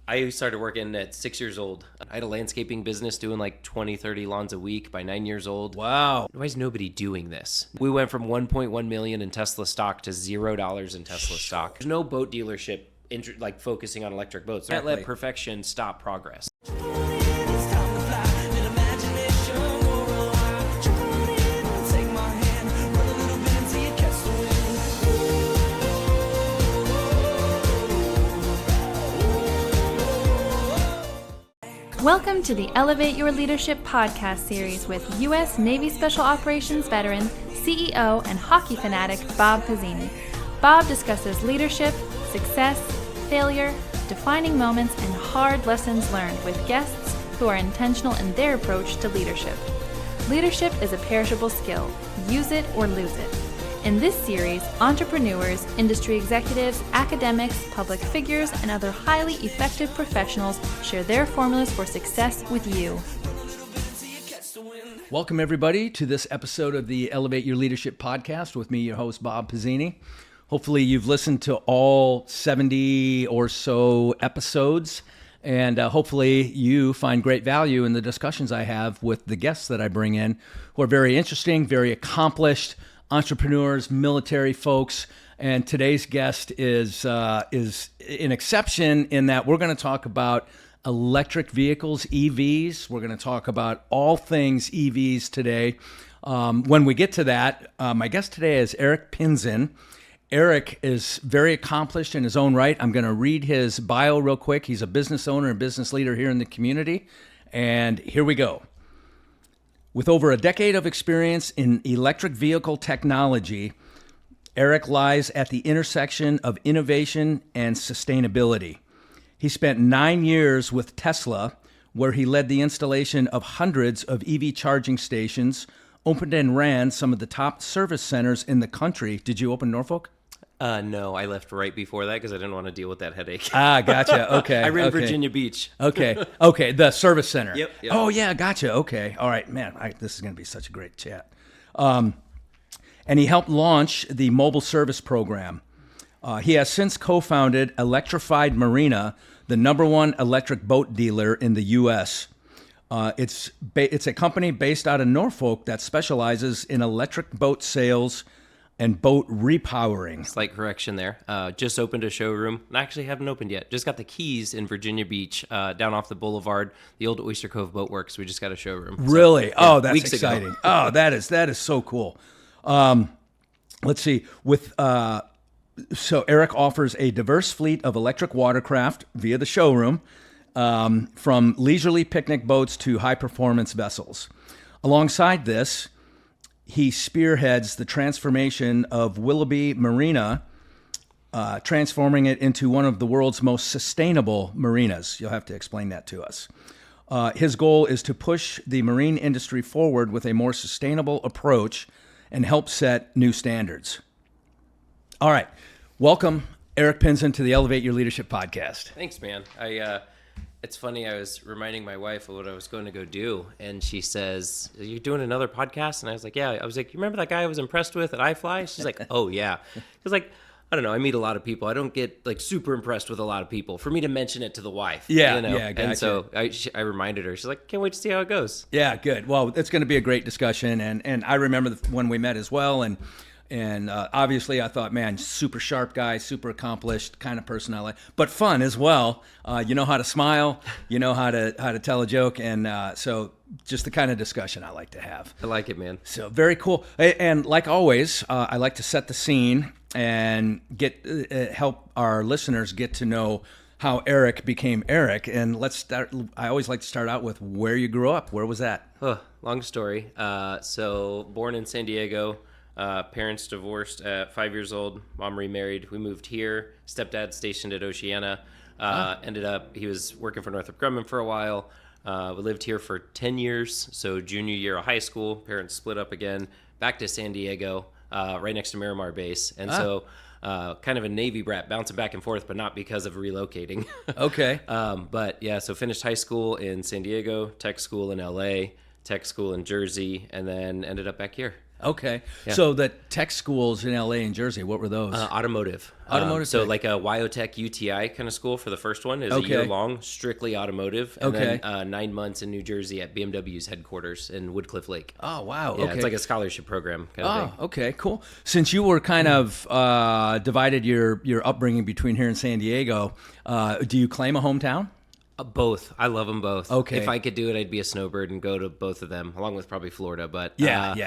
I started working at 6 years old. I had a landscaping business doing like 20, 30 lawns a week by 9 years old. Wow. Why is nobody doing this? We went from 1.1 million in Tesla stock to $0 in Tesla stock. There's no boat dealership focusing on electric boats. Can't let perfection stop progress. Welcome to the Elevate Your Leadership podcast series with U.S. Navy Special Operations veteran, CEO, and hockey fanatic Bob Pizzini. Bob discusses leadership, success, failure, defining moments, and hard lessons learned with guests who are intentional in their approach to leadership. Leadership is a perishable skill. Use it or lose it. In this series, entrepreneurs, industry executives, academics, public figures, and other highly effective professionals share their formulas for success with you. Welcome, everybody, to this episode of the Elevate Your Leadership podcast with me, your host, Bob Pizzini. Hopefully, you've listened to all 70 or so episodes, and hopefully you find great value in the discussions I have with the guests that I bring in, who are very interesting, very accomplished entrepreneurs, military folks, and today's guest is an exception in that we're going to talk about electric vehicles, EVs. We're going to talk about all things EVs today. When we get to that, my guest today is Eric Pinzon. Eric is very accomplished in his own right. I'm going to read his bio real quick. He's a business owner and business leader here in the community, and here we go. With over a decade of experience in electric vehicle technology, Eric lies at the intersection of innovation and sustainability. He spent 9 years with Tesla, where he led the installation of hundreds of EV charging stations, opened and ran some of the top service centers in the country. Did you open Norfolk? No, I left right before that because I didn't want to deal with that headache. Gotcha. Okay. I ran Virginia Beach. Okay. The service center. Yep. Oh, yeah, gotcha. Okay. All right, man, this is going to be such a great chat. And he helped launch the mobile service program. He has since co-founded Electrified Marina, the #1 electric boat dealer in the U.S. It's a company based out of Norfolk that specializes in electric boat sales and boat repowering. Slight correction there. Just opened a showroom. I actually haven't opened yet. Just got the keys in Virginia Beach, down off the boulevard, the old Oyster Cove Boat Works. We just got a showroom. Really? So, that's exciting. Oh, that is so cool. Let's see. So Eric offers a diverse fleet of electric watercraft via the showroom, from leisurely picnic boats to high-performance vessels. Alongside this, he spearheads the transformation of Willoughby Marina, transforming it into one of the world's most sustainable marinas. You'll have to explain that to us. His goal is to push the marine industry forward with a more sustainable approach and help set new standards. All right. Welcome, Eric Pinsen, to the Elevate Your Leadership podcast. Thanks, man. It's funny, I was reminding my wife of what I was going to go do, and she says, "Are you doing another podcast?" And I was like, "Yeah." I was like, "You remember that guy I was impressed with at iFly?" She's like, "Oh, yeah." Because, I don't know, I meet a lot of people. I don't get, super impressed with a lot of people. For me to mention it to the wife. Yeah, you know? yeah, gotcha. And so I reminded her. She's like, "Can't wait to see how it goes." Yeah, good. Well, it's going to be a great discussion, and I remember when we met as well, and obviously I thought, man, super sharp guy, super accomplished kind of personality, but fun as well. You know how to smile, you know how to tell a joke, and so just the kind of discussion I like to have. I like it, man. So very cool. And like always, I like to set the scene and help our listeners get to know how Eric became Eric. And let's start. I always like to start out with where you grew up. Where was that? Long story. So born in San Diego. Parents divorced at 5 years old. Mom remarried. We moved here. Stepdad stationed at Oceana. Ended up, he was working for Northrop Grumman for a while. We lived here for 10 years. So junior year of high school, parents split up again. Back to San Diego, right next to Miramar Base. And so kind of a Navy brat, bouncing back and forth, but not because of relocating. Okay. But yeah, so finished high school in San Diego, tech school in LA, tech school in Jersey, and then ended up back here. Okay. Yeah. So the tech schools in LA and Jersey, what were those? Automotive. Automotive So tech. like a Wyotech UTI kind of school for the first one is a Okay. year long, strictly automotive. And Okay. then 9 months in New Jersey at BMW's headquarters in Woodcliff Lake. Oh, wow. Yeah, Okay. it's like a scholarship program kind of thing. Oh, okay, cool. Since you were kind of divided your upbringing between here and San Diego, do you claim a hometown? Both. I love them both. Okay. If I could do it, I'd be a snowbird and go to both of them, along with probably Florida. But definitely.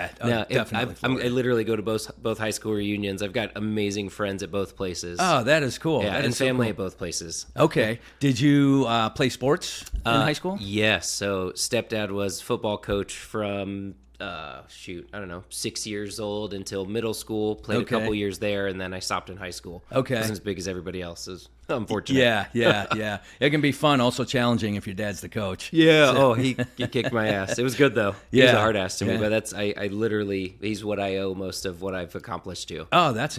I literally go to both high school reunions. I've got amazing friends at both places. Oh, that is cool. Yeah, That and is so family cool. at both places. Okay. Did you play sports in high school? Yes. So stepdad was football coach from 6 years old until middle school. Played Okay. a couple years there, and then I stopped in high school. Okay. Wasn't as big as everybody else. It was unfortunate. Yeah. It can be fun, also challenging if your dad's the coach. Yeah. Oh, he kicked my ass. It was good though. He was Yeah. a hard ass to me, Yeah. but that's I literally he's what I owe most of what I've accomplished to. Oh, that's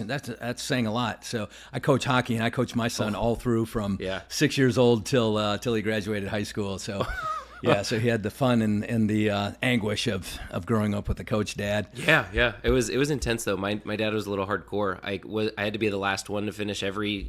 saying a lot. So I coach hockey, and I coached my son all through from 6 years old till he graduated high school. So. Yeah, so he had the fun and the anguish of growing up with a coach dad. Yeah. It was intense though. My dad was a little hardcore. I had to be the last one to finish every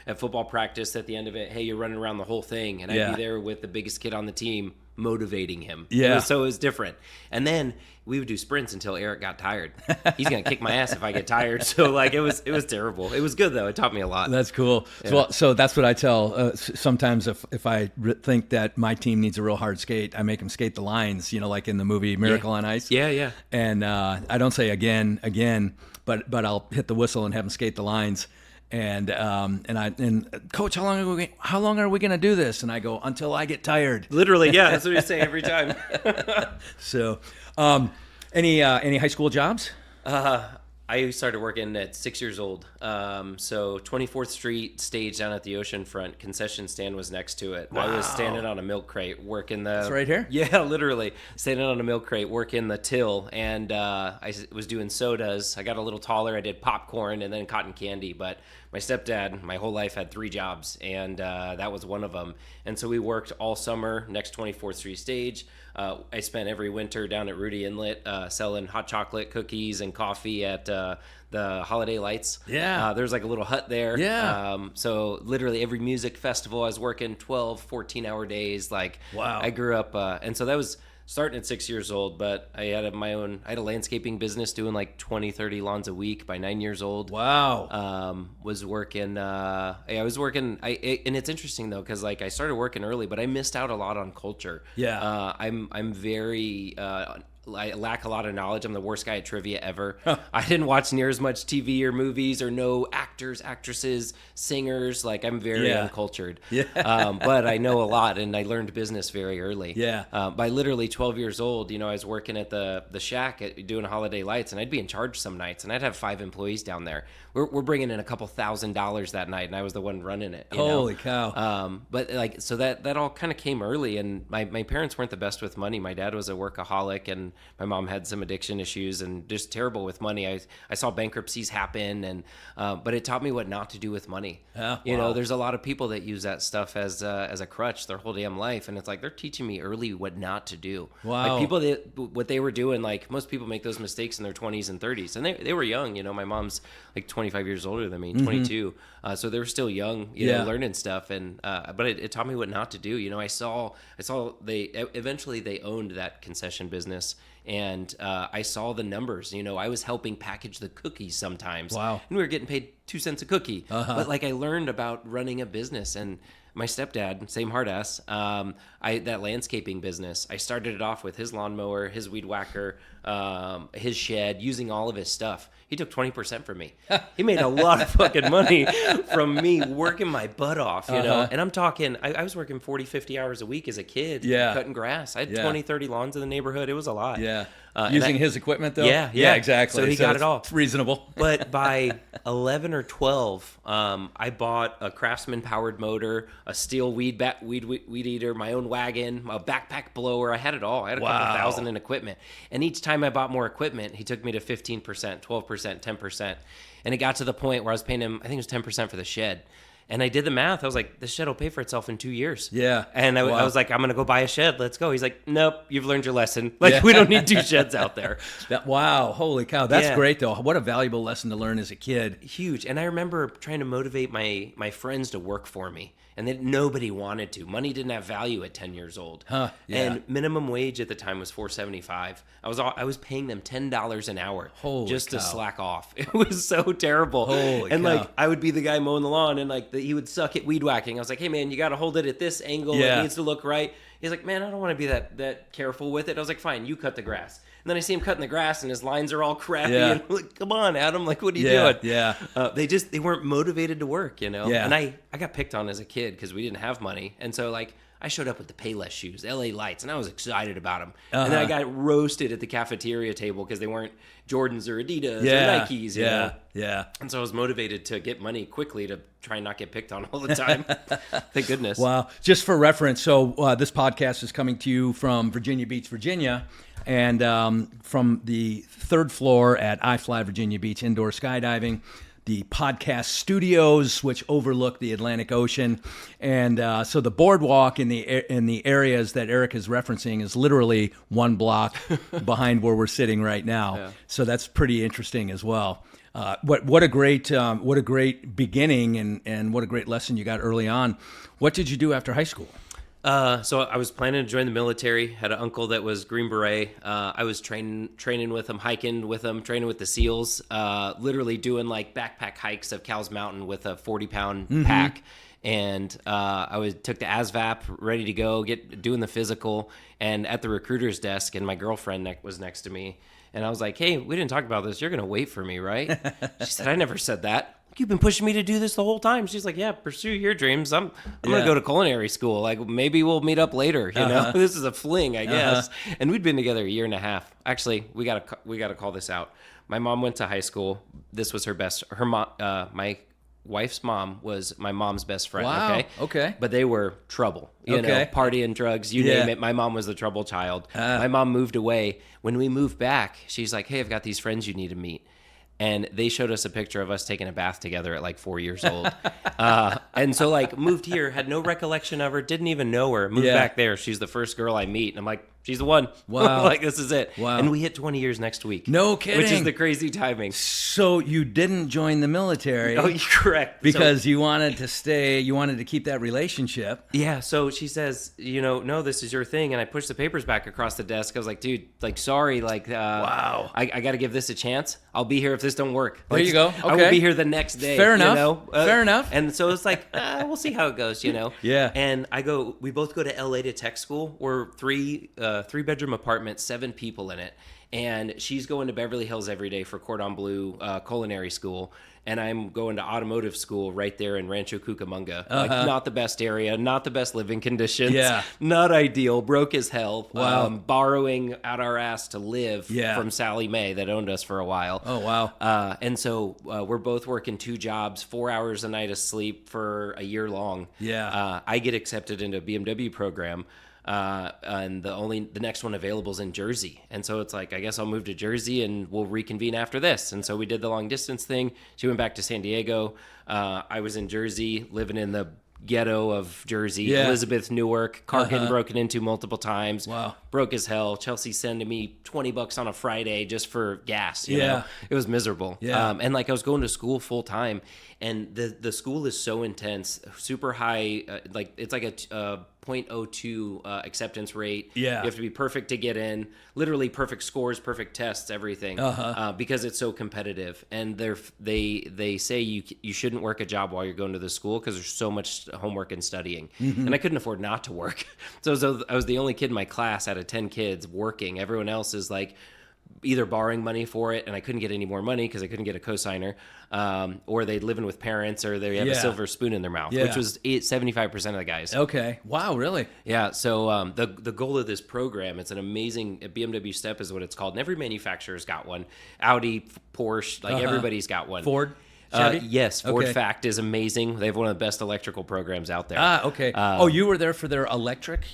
at football practice at the end of it. Hey, you're running around the whole thing, and I'd be there with the biggest kid on the team, motivating him. Yeah. So it was different. And then we would do sprints until Eric got tired. He's gonna kick my ass if I get tired. So like it was terrible. It was good though. It taught me a lot. That's cool. Yeah. Well, so that's what I tell. Sometimes if I think that my team needs a real hard skate, I make them skate the lines. Like in the movie Miracle on Ice. Yeah. And I don't say again, but I'll hit the whistle and have them skate the lines. And coach, how long are we going to do this? And I go, until I get tired. Literally, yeah. That's what you say every time. So, any high school jobs? I started working at 6 years old. So 24th Street stage down at the oceanfront, concession stand was next to it. Wow. I was standing on a milk crate working the... That's right here? Yeah, literally. Standing on a milk crate working the till. And I was doing sodas. I got a little taller. I did popcorn and then cotton candy. But my stepdad, my whole life, had 3 jobs. And that was one of them. And so we worked all summer next 24th Street stage. I spent every winter down at Rudy Inlet selling hot chocolate, cookies, and coffee at the Holiday Lights. Yeah. There's like a little hut there. Yeah. So literally every music festival I was working 12, 14-hour days. Like, wow. I grew up, and so that was starting at 6 years old, but I had I had a landscaping business doing like 20, 30 lawns a week by 9 years old. Wow. Was working, and it's interesting though, cause like I started working early, but I missed out a lot on culture. Yeah. I'm very, I lack a lot of knowledge. I'm the worst guy at trivia ever. I didn't watch near as much TV or movies or know actors, actresses, singers. Like I'm very uncultured. Yeah. But I know a lot, and I learned business very early. Yeah. By literally 12 years old, I was working at the shack doing Holiday Lights, and I'd be in charge some nights, and I'd have 5 employees down there. We're bringing in a couple $1,000s that night, and I was the one running it. Holy cow. But like, so that all kind of came early, and my parents weren't the best with money. My dad was a workaholic, and my mom had some addiction issues and just terrible with money. I saw bankruptcies happen, and but it taught me what not to do with money. Wow. There's a lot of people that use that stuff as a crutch their whole damn life, and it's like they're teaching me early what not to do. Wow. Like people what they were doing, like most people make those mistakes in their 20s and 30s, and they were young. My mom's like 25 years older than me, 22. So they were still young, learning stuff, and but it taught me what not to do. I saw they eventually owned that concession business. And I saw the numbers. I was helping package the cookies sometimes. Wow. And we were getting paid 2 cents a cookie. But like I learned about running a business, and my stepdad, same hard ass, that landscaping business, I started it off with his lawnmower, his weed whacker, his shed, using all of his stuff. He took 20% from me. He made a lot of fucking money from me working my butt off, And I'm talking, I was working 40, 50 hours a week as a kid, cutting grass. I had 20, 30 lawns in the neighborhood. It was a lot. Yeah. Using his equipment, though? Yeah, exactly. So he got it all. It's reasonable. But by 11 or 12, I bought a Craftsman-powered motor, a steel weed eater, my own wagon, a backpack blower. I had it all. I had a couple thousand in equipment. And each time I bought more equipment, he took me to 15%, 12%, 10%. And it got to the point where I was paying him, I think it was 10% for the shed. And I did the math. I was like, this shed will pay for itself in 2 years. Yeah. And I Wow. was like, I'm going to go buy a shed. Let's go. He's like, nope, you've learned your lesson. Like, we don't need 2 sheds out there. Wow. Holy cow. That's Yeah. great, though. What a valuable lesson to learn as a kid. Huge. And I remember trying to motivate my friends to work for me. And that nobody wanted to. Money didn't have value at 10 years old. Huh, yeah. And minimum wage at the time was $4.75. I was paying them $10 an hour Holy just cow. to slack off. It was so terrible. Holy and cow. like I would be the guy mowing the lawn, and like he would suck at weed whacking. I was like, hey man, you got to hold it at this angle. Yeah. It needs to look right. He's like, man, I don't want to be that careful with it. I was like, fine, you cut the grass. And then I see him cutting the grass, and his lines are all crappy. Yeah. And I'm like, come on, Adam, like, what are you Yeah, doing? yeah. They weren't motivated to work, you know? Yeah. And I got picked on as a kid because we didn't have money. And so, like, I showed up with the Payless shoes, LA Lights, and I was excited about them. And then I got roasted at the cafeteria table because they weren't Jordans or Adidas or Nikes, you know? Yeah. And so I was motivated to get money quickly to try and not get picked on all the time. Thank goodness. Wow. Just for reference, so this podcast is coming to you from Virginia Beach, Virginia, and from the 3rd floor at iFly Virginia Beach Indoor Skydiving, the podcast studios, which overlook the Atlantic Ocean. And so the boardwalk in the areas that Eric is referencing is literally 1 block behind where we're sitting right now. Yeah. So that's pretty interesting as well. What a great beginning and what a great lesson you got early on. What did you do after high school? So I was planning to join the military. Had an uncle that was Green Beret. I was training with him, hiking with him, training with the SEALs. Literally doing like backpack hikes of Cowles Mountain with a 40-pound pack. And I took the ASVAB, ready to go, doing the physical. And at the recruiter's desk, and my girlfriend was next to me. And I was like, hey, we didn't talk about this. You're going to wait for me, right? She said, I never said that. You've been pushing me to do this the whole time. She's like, yeah, pursue your dreams. I'm going to go to culinary school. Like, maybe we'll meet up later. You know, this is a fling, I guess. And we'd been together a year and a half. Actually, we got to call this out. My mom went to high school. This was my wife's mom was my mom's best friend. Wow. Okay. But they were trouble, you know, partying, drugs, you name it. My mom was the trouble child. My mom moved away. When we moved back, she's like, hey, I've got these friends you need to meet. And they showed us a picture of us taking a bath together at like 4 years old. And so like moved here, had no recollection of her, didn't even know her, moved back there. She's the first girl I meet. And I'm like, she's the one. Wow. Like, this is it. Wow. And we hit 20 years next week. No kidding. Which is the crazy timing. So you didn't join the military. Oh, you're correct. Because you wanted to stay, you wanted to keep that relationship. Yeah, so she says, no, this is your thing. And I pushed the papers back across the desk. I was like, dude, like, sorry. Like, wow. I got to give this a chance. I'll be here if this don't work. There Like, you go. Okay. I will be here the next day. Fair enough. You know? Fair enough. And so it's like, we'll see how it goes, you know? Yeah. And we both go to LA to tech school. We're 3-bedroom apartment, 7 people in it. And she's going to Beverly Hills every day for Cordon Bleu culinary school. And I'm going to automotive school right there in Rancho Cucamonga. Like, not the best area, not the best living conditions. Yeah. Not ideal, broke as hell. Wow. Borrowing out our ass to live Yeah. from Sally Mae that owned us for a while. Oh, wow. And so we're both working 2 jobs, 4 hours a night of sleep for a year long. Yeah. I get accepted into a BMW program. And the next one available is in Jersey. And so it's like, I guess I'll move to Jersey and we'll reconvene after this. And so we did the long distance thing. She went back to San Diego. I was in Jersey, living in the ghetto of Jersey, Yeah. Elizabeth, Newark, car getting broken into multiple times. Wow. Broke as hell. Chelsea sending me $20 on a Friday just for gas. You Yeah. know? It was miserable. Yeah. And like I was going to school full time, and the school is so intense, super high. Like it's like a 0.02 acceptance rate. Yeah. You have to be perfect to get in, literally perfect scores, perfect tests, everything, because it's so competitive. And they say you shouldn't work a job while you're going to the school because there's so much homework and studying. And I couldn't afford not to work. So I was the only kid in my class out of 10 kids working. Everyone else is like either borrowing money for it, and I couldn't get any more money because I couldn't get a cosigner, or they living with parents, or they have a silver spoon in their mouth, which was 75% of the guys. Okay. Wow, really? Yeah. So the goal of this program, it's an amazing BMW Step is what it's called, and every manufacturer's got one. Audi, Porsche, like everybody's got one. Ford? Chevy? Yes, Ford Okay. Fact is amazing. They have one of the best electrical programs out there. Okay. You were there for their electric?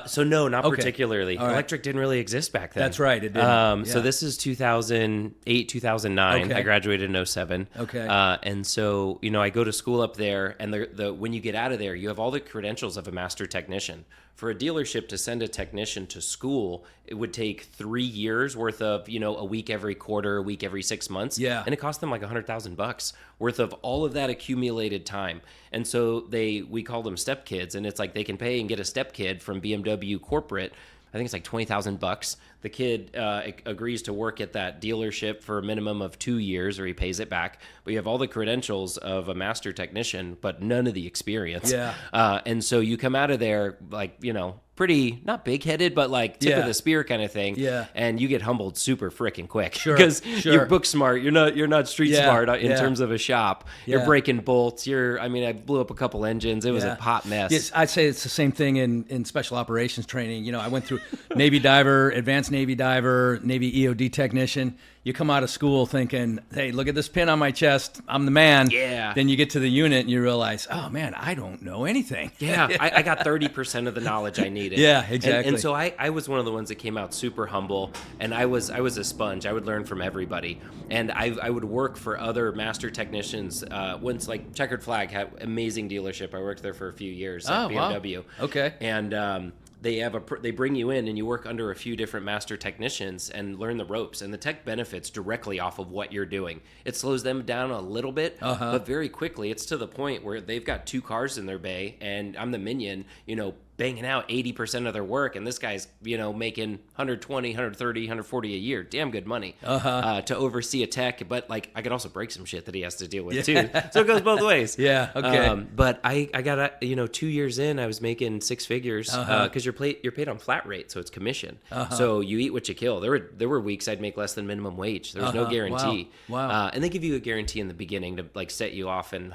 So no, not Okay. particularly. All right. Electric didn't really exist back then. That's right, it didn't. So Yeah. this is 2008, 2009. Okay. I graduated in 07. Okay. And so, I go to school up there, and when you get out of there, you have all the credentials of a master technician. For a dealership to send a technician to school, it would take 3 years worth of, a week every quarter, a week every 6 months. Yeah. And it cost them like $100,000 worth of all of that accumulated time. And so we call them step kids, and it's like they can pay and get a step kid from BMW corporate. I think it's like $20,000. The kid agrees to work at that dealership for a minimum of 2 years, or he pays it back. But you have all the credentials of a master technician, but none of the experience. Yeah. And so you come out of there like, pretty, not big-headed, but like tip of the spear kind of thing. Yeah. And you get humbled super freaking quick. Sure, Because sure. you're book smart. You're not street Yeah, smart in yeah. terms of a shop. Yeah. You're breaking bolts. I blew up a couple engines. It was a hot mess. Yes, I'd say it's the same thing in special operations training. I went through Navy diver, advanced Navy diver, Navy EOD technician. You come out of school thinking, hey, look at this pin on my chest. I'm the man. Yeah. Then you get to the unit and you realize, oh, man, I don't know anything. Yeah, I got 30% of the knowledge I needed. Yeah, exactly. And so I was one of the ones that came out super humble, and I was a sponge. I would learn from everybody, and I would work for other master technicians. Once, like, Checkered Flag had amazing dealership. I worked there for a few years at BMW. Wow. Okay. And they bring you in and you work under a few different master technicians and learn the ropes, and the tech benefits directly off of what you're doing. It slows them down a little bit, but very quickly it's to the point where they've got 2 cars in their bay, and I'm the minion, banging out 80% of their work, and this guy's making 120, 130, 140 a year. Damn good money to oversee a tech, but like I could also break some shit that he has to deal with too. So it goes both ways. Yeah, okay. But I got 2 years in, I was making 6 figures because you're paid on flat rate, so it's commission. So you eat what you kill. There were weeks I'd make less than minimum wage. There was no guarantee. Wow. And they give you a guarantee in the beginning to like set you off and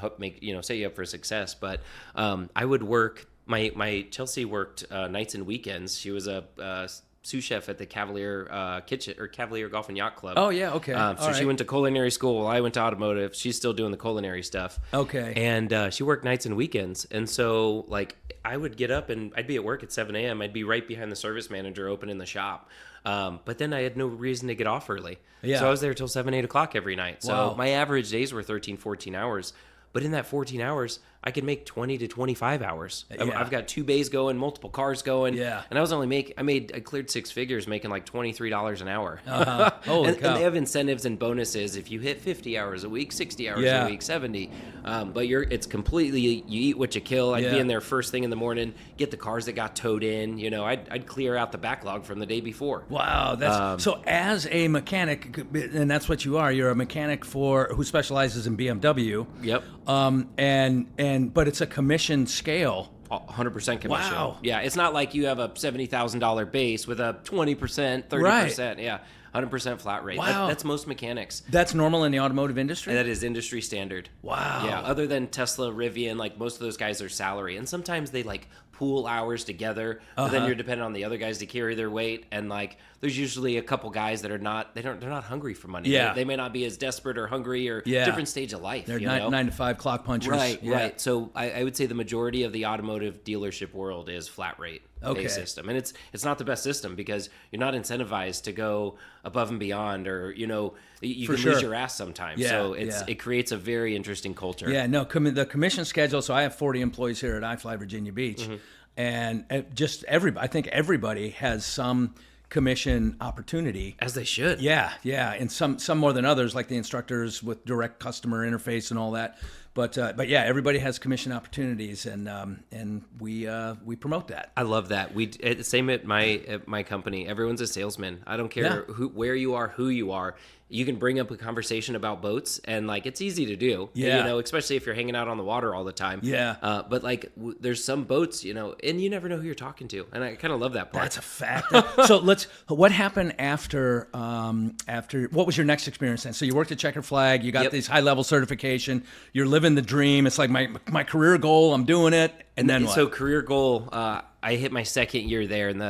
set you up for success. But I would work. My Chelsea worked nights and weekends. She was a sous chef at the Cavalier Kitchen or Cavalier Golf and Yacht Club. Oh, yeah, okay. So she went to culinary school while I went to automotive. She's still doing the culinary stuff. Okay. And she worked nights and weekends. And so, like, I would get up and I'd be at work at 7 a.m. I'd be right behind the service manager opening the shop. But then I had no reason to get off early. Yeah. So I was there till 7, 8 o'clock every night. So Wow. my average days were 13, 14 hours. But in that 14 hours, I could make 20 to 25 hours. Yeah. I've got 2 bays going, multiple cars going. Yeah. And I cleared 6 figures making like $23 an hour. Holy and cow. they have incentives and bonuses if you hit 50 hours a week, 60 hours Yeah. a week, 70. But it's completely, you eat what you kill. I'd be Yeah. in there first thing in the morning, get the cars that got towed in. I'd clear out the backlog from the day before. Wow, that's so. As a mechanic, and that's what you are. You're a mechanic who specializes in BMW. Yep. But it's a commission scale. 100% commission. Wow. Yeah, it's not like you have a $70,000 base with a 20%, 30%. Right. Yeah, 100% flat rate. Wow. That's most mechanics. That's normal in the automotive industry. And that is industry standard. Wow. Yeah, other than Tesla, Rivian, like most of those guys are salary. And sometimes they like pool hours together, but then you're dependent on the other guys to carry their weight. And like there's usually a couple guys that are they're not hungry for money. Yeah. They may not be as desperate or hungry or Yeah. different stage of life. They're you know? 9 to 5 clock punchers. Right, Yeah. right. So I would say the majority of the automotive dealership world is flat rate based system, and it's not the best system because you're not incentivized to go above and beyond, or you For can sure. lose your ass sometimes. Yeah, So yeah. it creates a very interesting culture. Yeah, no, the commission schedule. So I have 40 employees here at iFly Virginia Beach, and just everybody. I think everybody has some commission opportunity. As they should. Yeah, and some more than others, like the instructors with direct customer interface and all that. But yeah, everybody has commission opportunities, and we promote that. I love that. Same at my company. Everyone's a salesman. I don't care where you are, who you are. You can bring up a conversation about boats, and like it's easy to do. Yeah. Especially if you're hanging out on the water all the time. Yeah. But like there's some boats, and you never know who you're talking to, and I kind of love that part. That's a fact. So what happened after what was your next experience then? So you worked at Checkered Flag, you got Yep. this high level certification, you're living the dream. It's like my career goal, I'm doing it. And then what? So career goal, I hit my second year there, and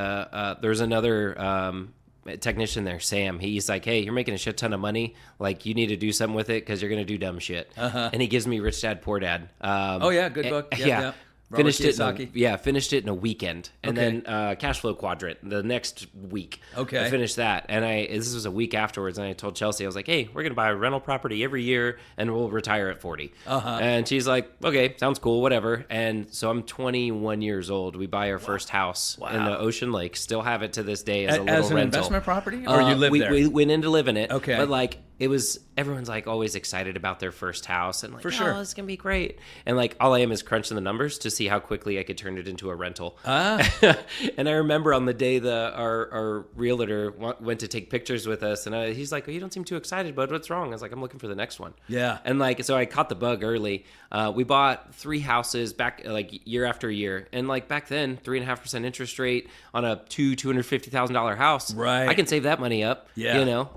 there's another technician there, Sam. He's like, hey, you're making a shit ton of money. Like, you need to do something with it because you're going to do dumb shit. And he gives me Rich Dad, Poor Dad. Good book. Yeah. Finished it in a weekend, and then Cash Flow Quadrant the next week. Okay, I finished that, and this was a week afterwards, and I told Chelsea, I was like, "Hey, we're gonna buy a rental property every year, and we'll retire at 40." And she's like, "Okay, sounds cool, whatever." And so I'm 21 years old. We buy our first house in the Ocean Lake. Still have it to this day as a little rental. Investment property, or you live there? We went in to live in it. Okay, but like, it was, everyone's like always excited about their first house and like, for sure, it's gonna be great. And like, all I am is crunching the numbers to see how quickly I could turn it into a rental. And I remember on the day our realtor went to take pictures with us, and he's like, "Oh, you don't seem too excited, bud. What's wrong?" I was like, "I'm looking for the next one." Yeah. And like, so I caught the bug early. We bought 3 houses back like year after year, and like back then, 3.5% interest rate on a $250,000 house. Right. I can save that money up. Yeah. You know.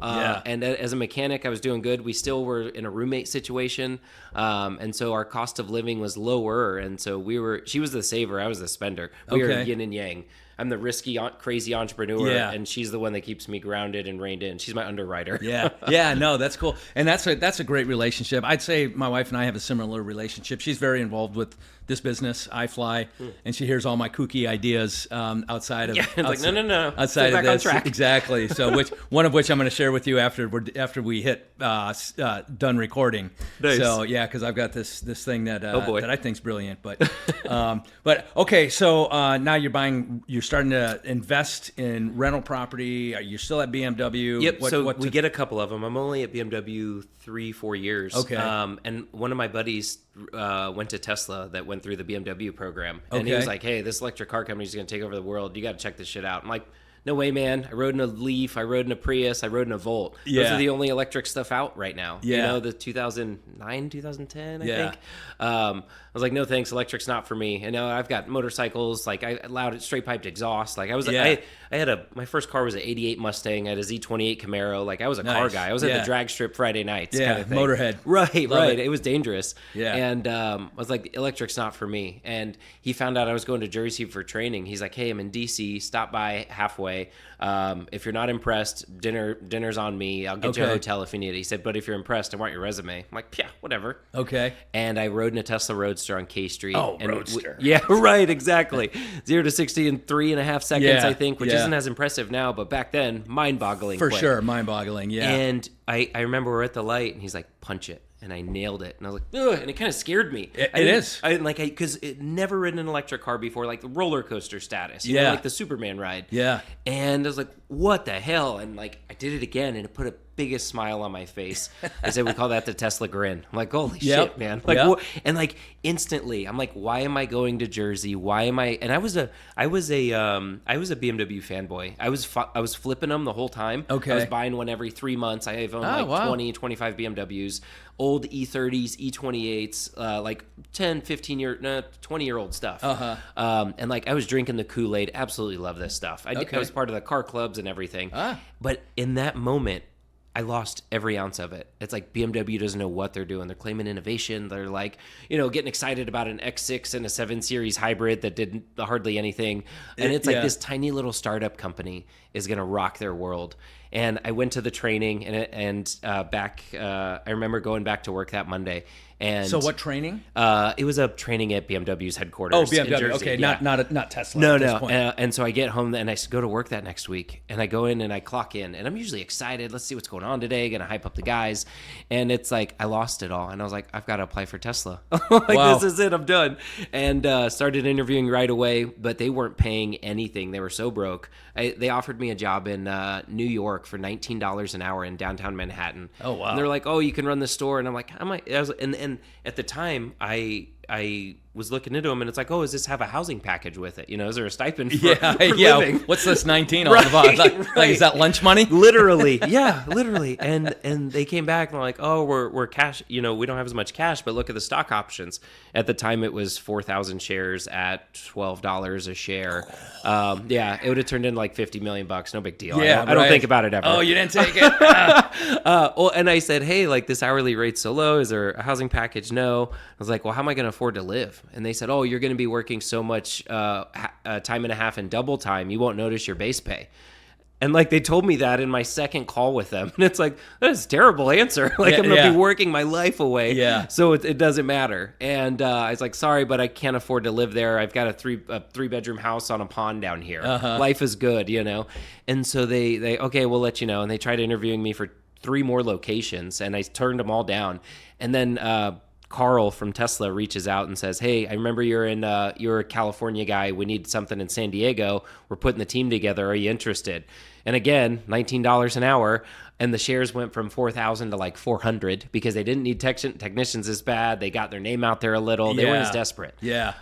And as a mechanic, I was doing good. We still were in a roommate situation, and so our cost of living was lower, and so she was the saver, I was the spender. We were yin and yang. I'm the risky, crazy entrepreneur, and she's the one that keeps me grounded and reined in. She's my underwriter. Yeah, no, that's cool, and that's a great relationship. I'd say my wife and I have a similar relationship. She's very involved with this business. I fly, and she hears all my kooky ideas outside of. Yeah, it's like no. Outside of this, on track. Exactly. So, one of which I'm going to share with you after we hit done recording. Nice. So yeah, because I've got this thing that that I think's brilliant. But okay, so now you're starting to invest in rental property. Are you still at BMW? Yep. We get a couple of them. I'm only at BMW 3-4 years. Okay. And one of my buddies went to Tesla that went through the BMW program. And he was like, hey, this electric car company is going to take over the world. You got to check this shit out. I'm like, no way, man. I rode in a Leaf. I rode in a Prius. I rode in a Volt. Yeah. Those are the only electric stuff out right now. Yeah. You know, the 2009, 2010, I think. I was like, no thanks. Electric's not for me. And now I've got motorcycles. Like, I allowed it straight piped exhaust. Like, I had my first car was an 88 Mustang. I had a Z28 Camaro. Like, I was a car guy. I was at the drag strip Friday nights kind of thing. Motorhead. Right. It was dangerous. Yeah. And I was like, electric's not for me. And he found out I was going to Jersey for training. He's like, hey, I'm in DC. Stop by halfway. If you're not impressed, dinner's on me. I'll get you a hotel if you need it. He said, but if you're impressed, I want your resume. I'm like, yeah, whatever. Okay. And I rode in a Tesla Roadster on K Street. Oh, Roadster. Yeah, right, exactly. 0 to 60 in 3.5 seconds, I think, which isn't as impressive now, but back then, mind-boggling. For sure, mind-boggling, yeah. And I remember we're at the light, and he's like, punch it. And I nailed it. And I was like, ugh, and it kind of scared me. It is. Because it never ridden an electric car before, like the roller coaster status. You know, like the Superman ride. Yeah. And I was like, what the hell? And like, I did it again, and it put a biggest smile on my face. I said, we call that the Tesla grin. I'm like, holy shit, man. Like, and like instantly, I'm like, why am I going to Jersey? Why am I? And I was a BMW fanboy. I was flipping them the whole time. Okay. I was buying one every 3 months. I have owned 20, 25 BMWs, old E30s, E28s, like 10, 20-year-old stuff. And like, I was drinking the Kool-Aid. Absolutely love this stuff. I was part of the car clubs and everything. But in that moment, I lost every ounce of it. It's like BMW doesn't know what they're doing. They're claiming innovation. They're like, getting excited about an X6 and a 7 Series hybrid that did hardly anything. And it's like this tiny little startup company is going to rock their world. And I went to the training and I remember going back to work that Monday. And so what training? It was a training at BMW's headquarters. Oh, BMW. In Jersey. Okay, yeah. not Tesla. No, at this point. And so I get home and I go to work that next week, and I go in and I clock in, and I'm usually excited. Let's see what's going on today. Gonna hype up the guys, and it's like I lost it all, and I was like, I've got to apply for Tesla. This is it. I'm done. And started interviewing right away, but they weren't paying anything. They were so broke. They offered me a job in New York for $19 an hour in downtown Manhattan. Oh wow! And they're like, oh, you can run the store, and I'm like, and at the time, I was looking into them, and it's like, oh, does this have a housing package with it? Is there a stipend for living? What's this 19 all about? Like, is that lunch money? Literally, yeah, literally. And they came back and were like, oh, we're cash. We don't have as much cash, but look at the stock options. At the time, it was 4,000 shares at $12 a share. It would have turned into like $50 million. No big deal. Yeah, I don't think about it ever. Oh, you didn't take it. And I said, hey, like this hourly rate's so low. Is there a housing package? No. I was like, well, how am I going to afford to live? And they said, oh, you're going time be working so much time and a half in double time, you won't notice your base pay. And like they told me that in my second call with them, and it's like that's a terrible answer. Like I'm gonna yeah. be working my life away. Yeah. So it doesn't matter. And I was like, sorry, but I can't afford to live there. I've got a three bedroom house on a pond down here. Life is good, you know. And so they okay, we'll let you know. And they tried interviewing me for 3 more locations, and I turned them all down. And then Carl from Tesla reaches out and says, hey, I remember you're a California guy. We need something in San Diego. We're putting the team together. Are you interested? And again, $19 an hour. And the shares went from 4,000 to like 400 because they didn't need technicians as bad. They got their name out there a little. They weren't as desperate. Yeah.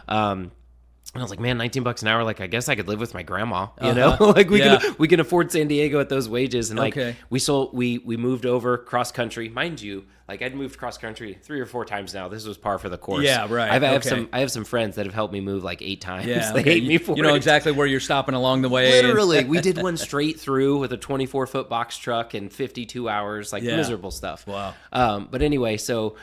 And I was like, man, $19 an hour. Like, I guess I could live with my grandma, you know, like we can afford San Diego at those wages. And like, we moved over cross country, mind you, like I'd moved cross country 3 or 4 times now. This was par for the course. Yeah. Right. I have some friends that have helped me move like 8 times. Yeah. They hate me for it. You know exactly where you're stopping along the way. Literally. We did one straight through with a 24-foot box truck in 52 hours, like miserable stuff. Wow. But anyway, so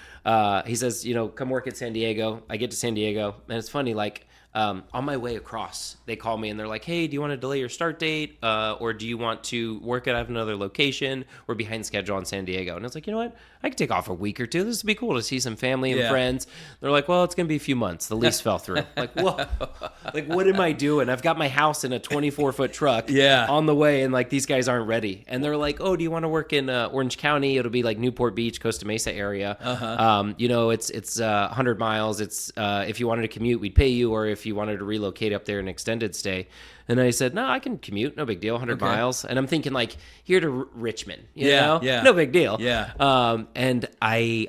he says, you know, come work at San Diego. I get to San Diego, and it's funny, like, on my way across, they call me and they're like, hey, do you want to delay your start date? Or do you want to work at another location? We're behind schedule on San Diego. And I was like, you know what? I could take off a week or 2. This would be cool to see some family and friends. They're like, well, it's going to be a few months. The lease fell through. Like, what? Like, what am I doing? I've got my house in a 24-foot truck on the way, and like these guys aren't ready. And they're like, oh, do you want to work in Orange County? It'll be like Newport Beach, Costa Mesa area. You know, it's 100 miles. It's if you wanted to commute, we'd pay you, or if you wanted to relocate up there an extended stay. And I said, no, I can commute. No big deal. 100 miles. And I'm thinking like here to Richmond, you know? No big deal. Yeah. And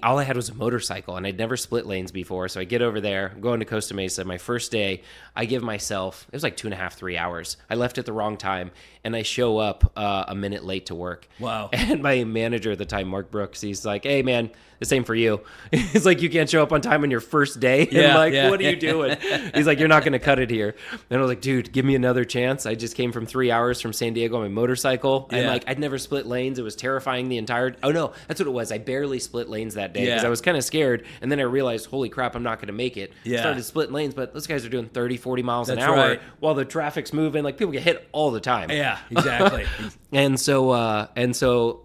all I had was a motorcycle, and I'd never split lanes before. So I get over there, I'm going to Costa Mesa. My first day, I give myself, it was like 2.5, 3 hours. I left at the wrong time, and I show up a minute late to work. Wow. And my manager at the time, Mark Brooks, he's like, hey man, the same for you. He's like, you can't show up on time on your first day. And I'm like, what are you doing? He's like, you're not going to cut it here. And I was like, dude, give me another chance. I just came from 3 hours from San Diego on my motorcycle. And like, I'd never split lanes. It was terrifying the entire, oh no, that's what it was. I barely split lanes that day because I was kind of scared. And then I realized, holy crap, I'm not going to make it. Started splitting lanes, but those guys are doing 30, 40 miles an hour while the traffic's moving. Like people get hit all the time. Yeah, exactly. And so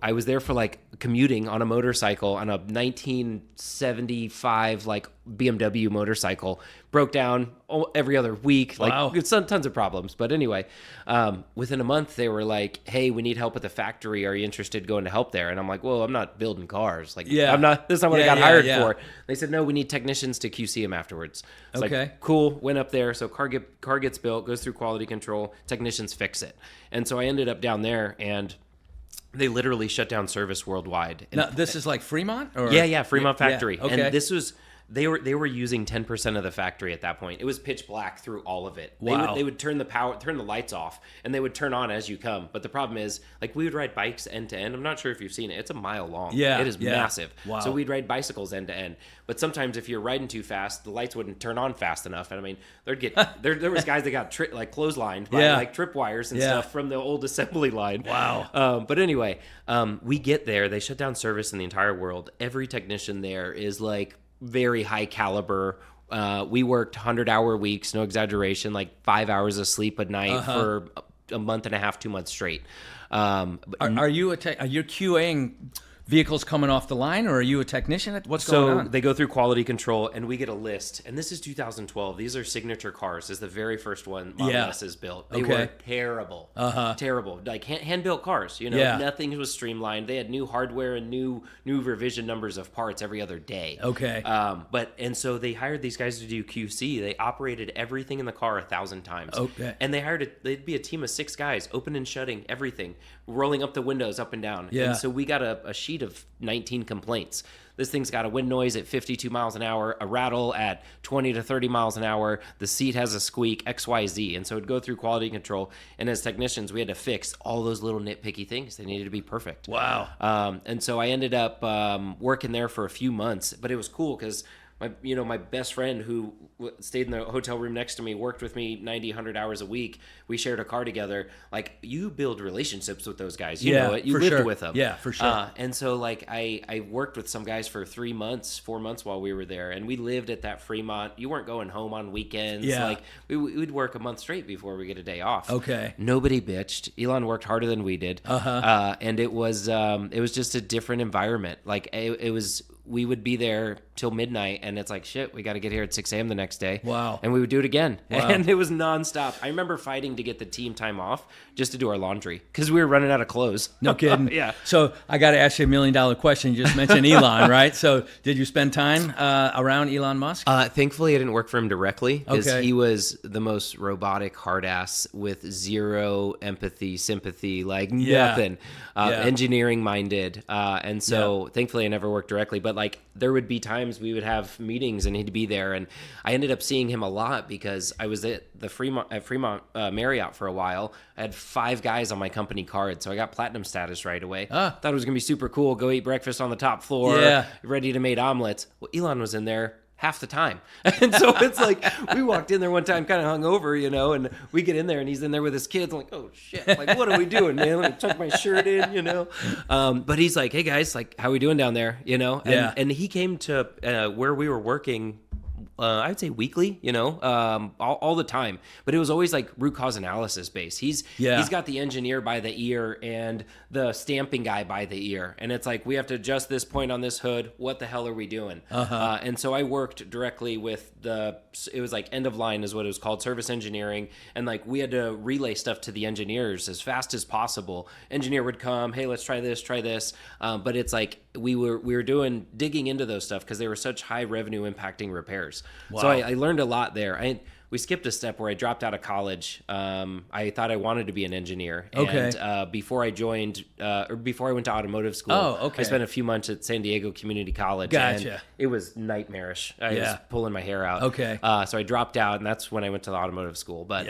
I was there for like commuting on a motorcycle on a 1975 like BMW motorcycle. Broke down every other week. Like it's tons of problems. But anyway, within a month they were like, hey, we need help at the factory. Are you interested in going to help there? And I'm like, well, I'm not building cars. Like that's not what I got hired for. They said, no, we need technicians to QC them afterwards. It's like, cool. Went up there. So car gets built, goes through quality control, technicians fix it. And so I ended up down there, and they literally shut down service worldwide. Now, this is like Fremont? Or? Yeah, Fremont factory. Okay. And this was, they were using 10% of the factory at that point. It was pitch black through all of it. Wow. They would turn the lights off, and they would turn on as you come. But the problem is, like, we would ride bikes end to end. I'm not sure if you've seen it. It's a mile long. Yeah. It is massive. Wow. So we'd ride bicycles end to end. But sometimes if you're riding too fast, the lights wouldn't turn on fast enough. And I mean, there was guys that got clotheslined by like tripwires and stuff from the old assembly line. Wow. But anyway, we get there. They shut down service in the entire world. Every technician there is like very high caliber. We worked 100-hour weeks, no exaggeration, like 5 hours of sleep a night for a month and a half, 2 months straight. Are you QAing vehicles coming off the line, or are you a technician? What's going on? So they go through quality control, and we get a list. And this is 2012. These are signature cars. This is the very first one Model S is built. They were terrible. Terrible. Like hand-built cars. You know, nothing was streamlined. They had new hardware and new revision numbers of parts every other day. And so they hired these guys to do QC. They operated everything in the car 1,000 times. And they'd be a team of 6 guys, open and shutting everything, rolling up the windows up and down. And so we got a sheet of 19 complaints. This thing's got a wind noise at 52 miles an hour, a rattle at 20 to 30 miles an hour, the seat has a squeak, XYZ. And so it'd go through quality control, and as technicians, we had to fix all those little nitpicky things. They needed to be perfect. Wow. And so I ended up working there for a few months, but it was cool because my best friend who stayed in the hotel room next to me, worked with me 90, 100 hours a week. We shared a car together. Like, you build relationships with those guys. You know it. You lived with them. Yeah, for sure. And so, like, I worked with some guys for 3 months, 4 months while we were there. And we lived at that Fremont. You weren't going home on weekends. Yeah. Like, we'd work a month straight before we get a day off. Okay. Nobody bitched. Elon worked harder than we did. And it was just a different environment. Like, we would be there till midnight, and it's like, shit, we got to get here at 6 a.m. the next day. Wow. And we would do it again. Wow. And it was nonstop. I remember fighting to get the team time off just to do our laundry because we were running out of clothes. No kidding. Yeah. So I got to ask you $1 million question. You just mentioned Elon, right? So did you spend time around Elon Musk? Thankfully, I didn't work for him directly because Okay. he was the most robotic hard ass with zero empathy, sympathy, like nothing. Engineering minded. And so thankfully I never worked directly, but like there would be times we would have meetings and he'd be there. And I ended up seeing him a lot because I was at the Fremont Marriott for a while. I had 5 guys on my company card. So I got platinum status right away. Thought it was going to be super cool. Go eat breakfast on the top floor. Ready to make omelets. Well, Elon was in there half the time. And so it's like, we walked in there one time kind of hungover, and we get in there and he's in there with his kids. I'm like, oh shit, like, what are we doing, man? Let me tuck my shirt in, But he's like, hey guys, like, how we doing down there, And he came to where we were working, I'd say weekly, all the time. But it was always like root cause analysis based. He's got the engineer by the ear and the stamping guy by the ear. And it's like, we have to adjust this point on this hood. What the hell are we doing? And so I worked directly with it was like end of line is what it was called, service engineering. And like, we had to relay stuff to the engineers as fast as possible. Engineer would come, hey, let's try this. But it's like, we were digging into those stuff because they were such high revenue impacting repairs. Wow. So I learned a lot there. We skipped a step where I dropped out of college. I thought I wanted to be an engineer. Okay. And before I went to automotive school, I spent a few months at San Diego Community College. Gotcha. And it was nightmarish. I was pulling my hair out. Okay. So I dropped out, and that's when I went to the automotive school. But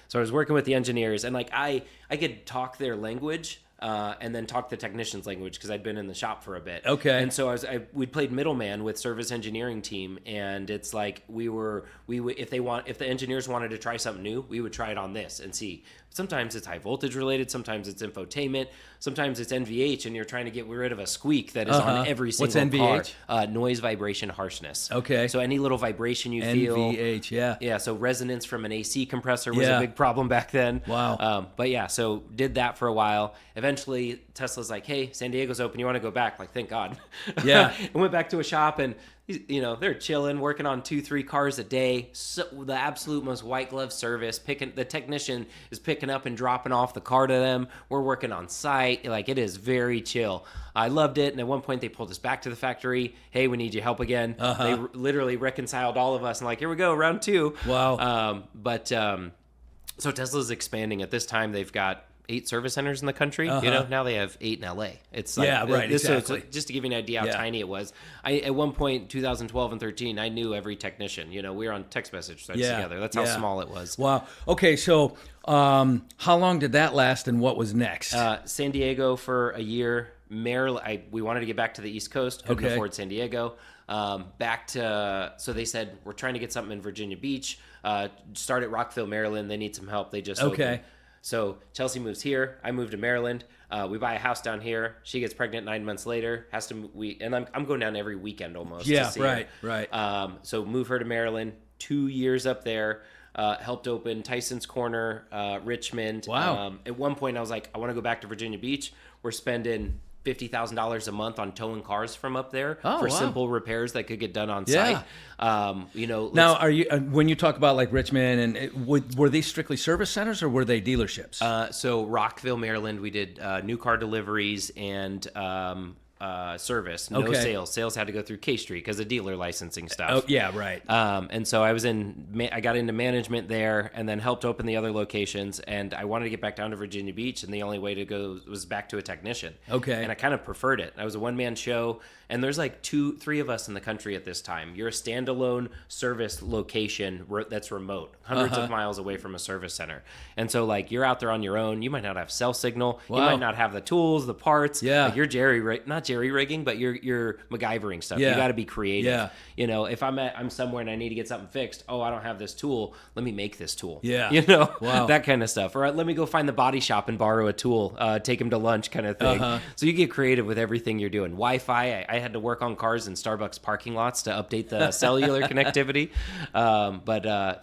so I was working with the engineers, and like I could talk their language. And then talk the technician's language because I'd been in the shop for a bit. Okay. And so we played middleman with service engineering team, and it's like if the engineers wanted to try something new, we would try it on this and see. Sometimes it's high voltage related, sometimes it's infotainment, sometimes it's NVH, and you're trying to get rid of a squeak that is on every single NVH? car. Noise, vibration, harshness. Okay. So any little vibration you feel. NVH, yeah. Yeah, so resonance from an AC compressor was a big problem back then. Wow. But yeah, so did that for a while. Eventually, Tesla's like, hey, San Diego's open. You want to go back? Like, thank God. Yeah. And went back to a shop, and they're chilling, working on 2-3 cars a day. So the absolute most white glove service. The technician is picking up and dropping off the car to them. We're working on site. Like, it is very chill. I loved it. And at one point they pulled us back to the factory. Hey, we need your help again. They literally reconciled all of us and like, here we go, round 2. Wow. So Tesla's expanding. At this time, they've got 8 service centers in the country. Now they have 8 in LA. It's like, exactly. So just to give you an idea how tiny it was. At one point, 2012 and 13, I knew every technician. We were on text message threads together. That's how small it was. Wow. Okay, so how long did that last, and what was next? San Diego for a year. Maryland. We wanted to get back to the East Coast. Couldn't afford San Diego. So they said, we're trying to get something in Virginia Beach. Start at Rockville, Maryland. They need some help. They just opened. So Chelsea moves here. I moved to Maryland. We buy a house down here. She gets pregnant 9 months later. I'm going down every weekend almost. Yeah, to see right. So move her to Maryland. 2 years up there. Helped open Tyson's Corner, Richmond. Wow. At one point, I was like, I want to go back to Virginia Beach. We're spending $50,000 a month on towing cars from up there for simple repairs that could get done on site. Now, are you when you talk about like Richmond and were these strictly service centers or were they dealerships? So Rockville, Maryland, we did new car deliveries and service. No sales. Sales had to go through K Street because of dealer licensing stuff. Oh, yeah, right. And so I got into management there and then helped open the other locations. And I wanted to get back down to Virginia Beach, and the only way to go was back to a technician. Okay. And I kind of preferred it. I was a one-man show, and there's like 2-3 of us in the country at this time. You're a standalone service location that's remote, hundreds of miles away from a service center. And so like you're out there on your own. You might not have cell signal. You might not have the tools, the parts. Yeah. Like you're Jerry, right? Not jerry rigging, but you're MacGyvering stuff. Yeah. You got to be creative. Yeah. You know, if I'm somewhere and I need to get something fixed, oh, I don't have this tool. Let me make this tool. Yeah. You know, Wow. that kind of stuff. Or let me go find the body shop and borrow a tool, take them to lunch kind of thing. So you get creative with everything you're doing. Wi-Fi, I had to work on cars in Starbucks parking lots to update the cellular connectivity.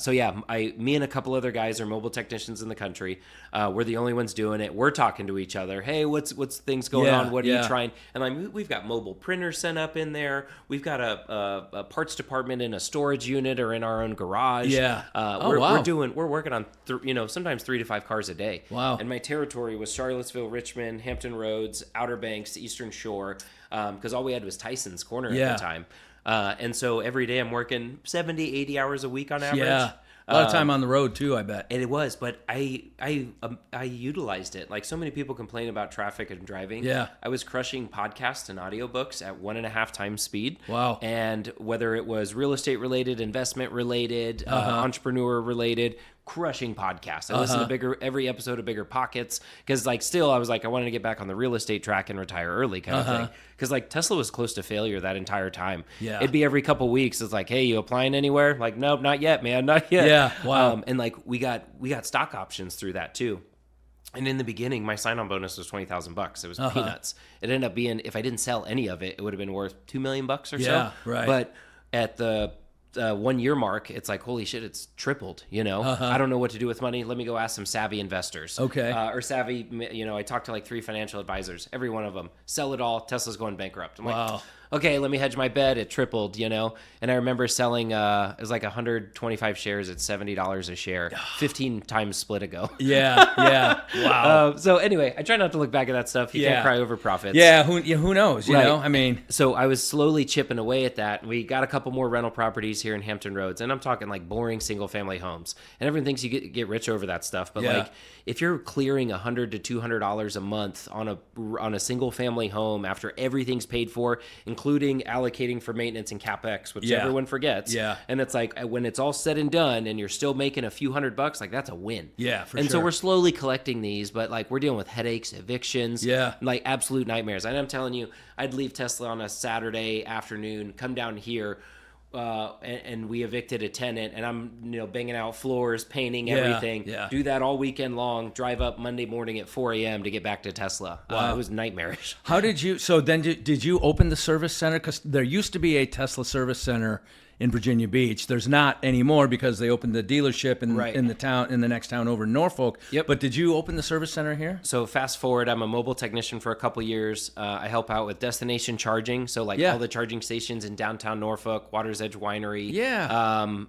So yeah, me and a couple other guys are mobile technicians in the country. We're the only ones doing it. We're talking to each other. Hey, what's things going on? What are you trying? And like, we've got mobile printers sent up in there. We've got a parts department in a storage unit or in our own garage. Yeah. We're working on sometimes 3 to 5 cars a day. Wow. And my territory was Charlottesville, Richmond, Hampton Roads, Outer Banks, Eastern Shore, because all we had was Tyson's Corner at the time. And so every day I'm working 70, 80 hours a week on average. Yeah. A lot of time on the road too, I bet. And it was, but I utilized it. Like so many people complain about traffic and driving. Yeah. I was crushing podcasts and audiobooks at 1.5 times speed. Wow. And whether it was real estate related, investment related, entrepreneur related, crushing podcasts. I listened to every episode of Bigger Pockets because like still I was like I wanted to get back on the real estate track and retire early kind of thing. Because like Tesla was close to failure that entire time. Yeah. It'd be every couple weeks. It's like, hey, you applying anywhere? Like, nope, not yet, man, not yet. Yeah. Wow. And like we got stock options through that too. And in the beginning, my sign-on bonus was $20,000. It was peanuts. It ended up being, if I didn't sell any of it, it would have been worth $2 million or so. Yeah, right. But at the 1 year mark, it's like, holy shit, it's tripled, you know? I don't know what to do with money. Let me go ask some savvy investors. Okay. Or savvy, I talked to like 3 financial advisors. Every one of them, sell it all. Tesla's going bankrupt. I'm like, okay, let me hedge my bet. It tripled, And I remember selling, it was like 125 shares at $70 a share, 15 times split ago. Yeah. Wow. So anyway, I try not to look back at that stuff. You can't cry over profits. Yeah. Who knows? You know, I mean. So I was slowly chipping away at that. We got a couple more rental properties here in Hampton Roads, and I'm talking like boring single family homes. And everyone thinks you get rich over that stuff, but like if you're clearing $100 to $200 a month on a single family home after everything's paid for, including allocating for maintenance and capex, which everyone forgets. Yeah. And it's like when it's all said and done, and you're still making a few $100, like that's a win. Yeah, for and sure. so we're slowly collecting these, but like we're dealing with headaches, evictions, like absolute nightmares. And I'm telling you, I'd leave Tesla on a Saturday afternoon, come down here, and we evicted a tenant, and I'm banging out floors, painting everything. Yeah. Do that all weekend long. Drive up Monday morning at 4 a.m. to get back to Tesla. Wow. It was nightmarish. How did you? So then, did you open the service center? Because there used to be a Tesla service center in Virginia Beach. There's not anymore because they opened the dealership in the next town over in Norfolk. Yep. But did you open the service center here? So fast forward, I'm a mobile technician for a couple years. I help out with destination charging. So like all the charging stations in downtown Norfolk, Water's Edge Winery,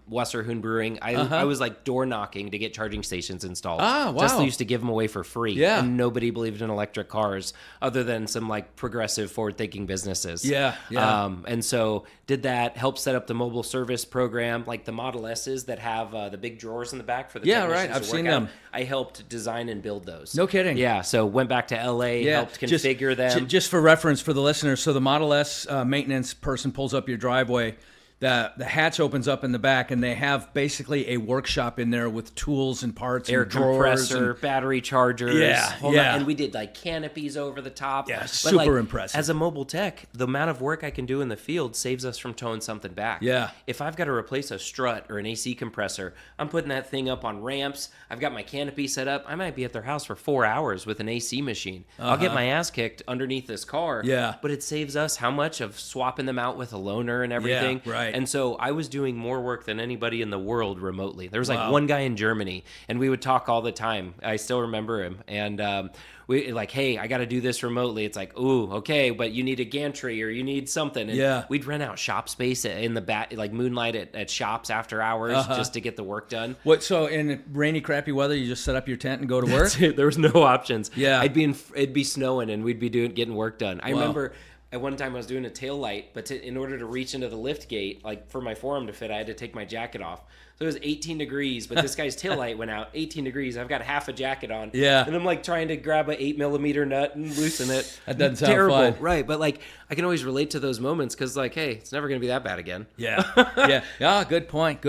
Wasserhund Brewing. I was like door knocking to get charging stations installed. Ah, wow. Tesla used to give them away for free. Yeah. And nobody believed in electric cars other than some like progressive forward thinking businesses. Yeah. And so did that, helped set up the mobile service program, like the Model S's that have the big drawers in the back for the technicians I've to seen work out. them. I helped design and build those. No kidding. Yeah, so went back to LA, helped configure them. Just for reference for the listeners, so the Model S maintenance person pulls up your driveway. The hatch opens up in the back, and they have basically a workshop in there with tools and parts, Air and drawers compressor, battery chargers. Yeah. And we did like canopies over the top. Yeah, But, super impressive. As a mobile tech, the amount of work I can do in the field saves us from towing something back. Yeah. If I've got to replace a strut or an AC compressor, I'm putting that thing up on ramps. I've got my canopy set up. I might be at their house for 4 hours with an AC machine. I'll get my ass kicked underneath this car. Yeah. But it saves us how much of swapping them out with a loaner and everything. Yeah, right. And so I was doing more work than anybody in the world remotely. There was like one guy in Germany, and we would talk all the time. I still remember him. And we like, hey, I got to do this remotely. It's like, ooh, okay, but you need a gantry or you need something. And we'd rent out shop space in the back, like moonlight at shops after hours just to get the work done. What? So in rainy, crappy weather, you just set up your tent and go to work? There was no options. Yeah. It'd be snowing, and we'd be getting work done. I remember at one time I was doing a tail light, but in order to reach into the lift gate, like for my forearm to fit, I had to take my jacket off. So it was 18 degrees, but this guy's tail light went out. 18 degrees. I've got half a jacket on. Yeah. And I'm like trying to grab a 8mm nut and loosen it. That doesn't sound terrible, fun. right? But like I can always relate to those moments because like, hey, it's never gonna be that bad again. Yeah. Good point.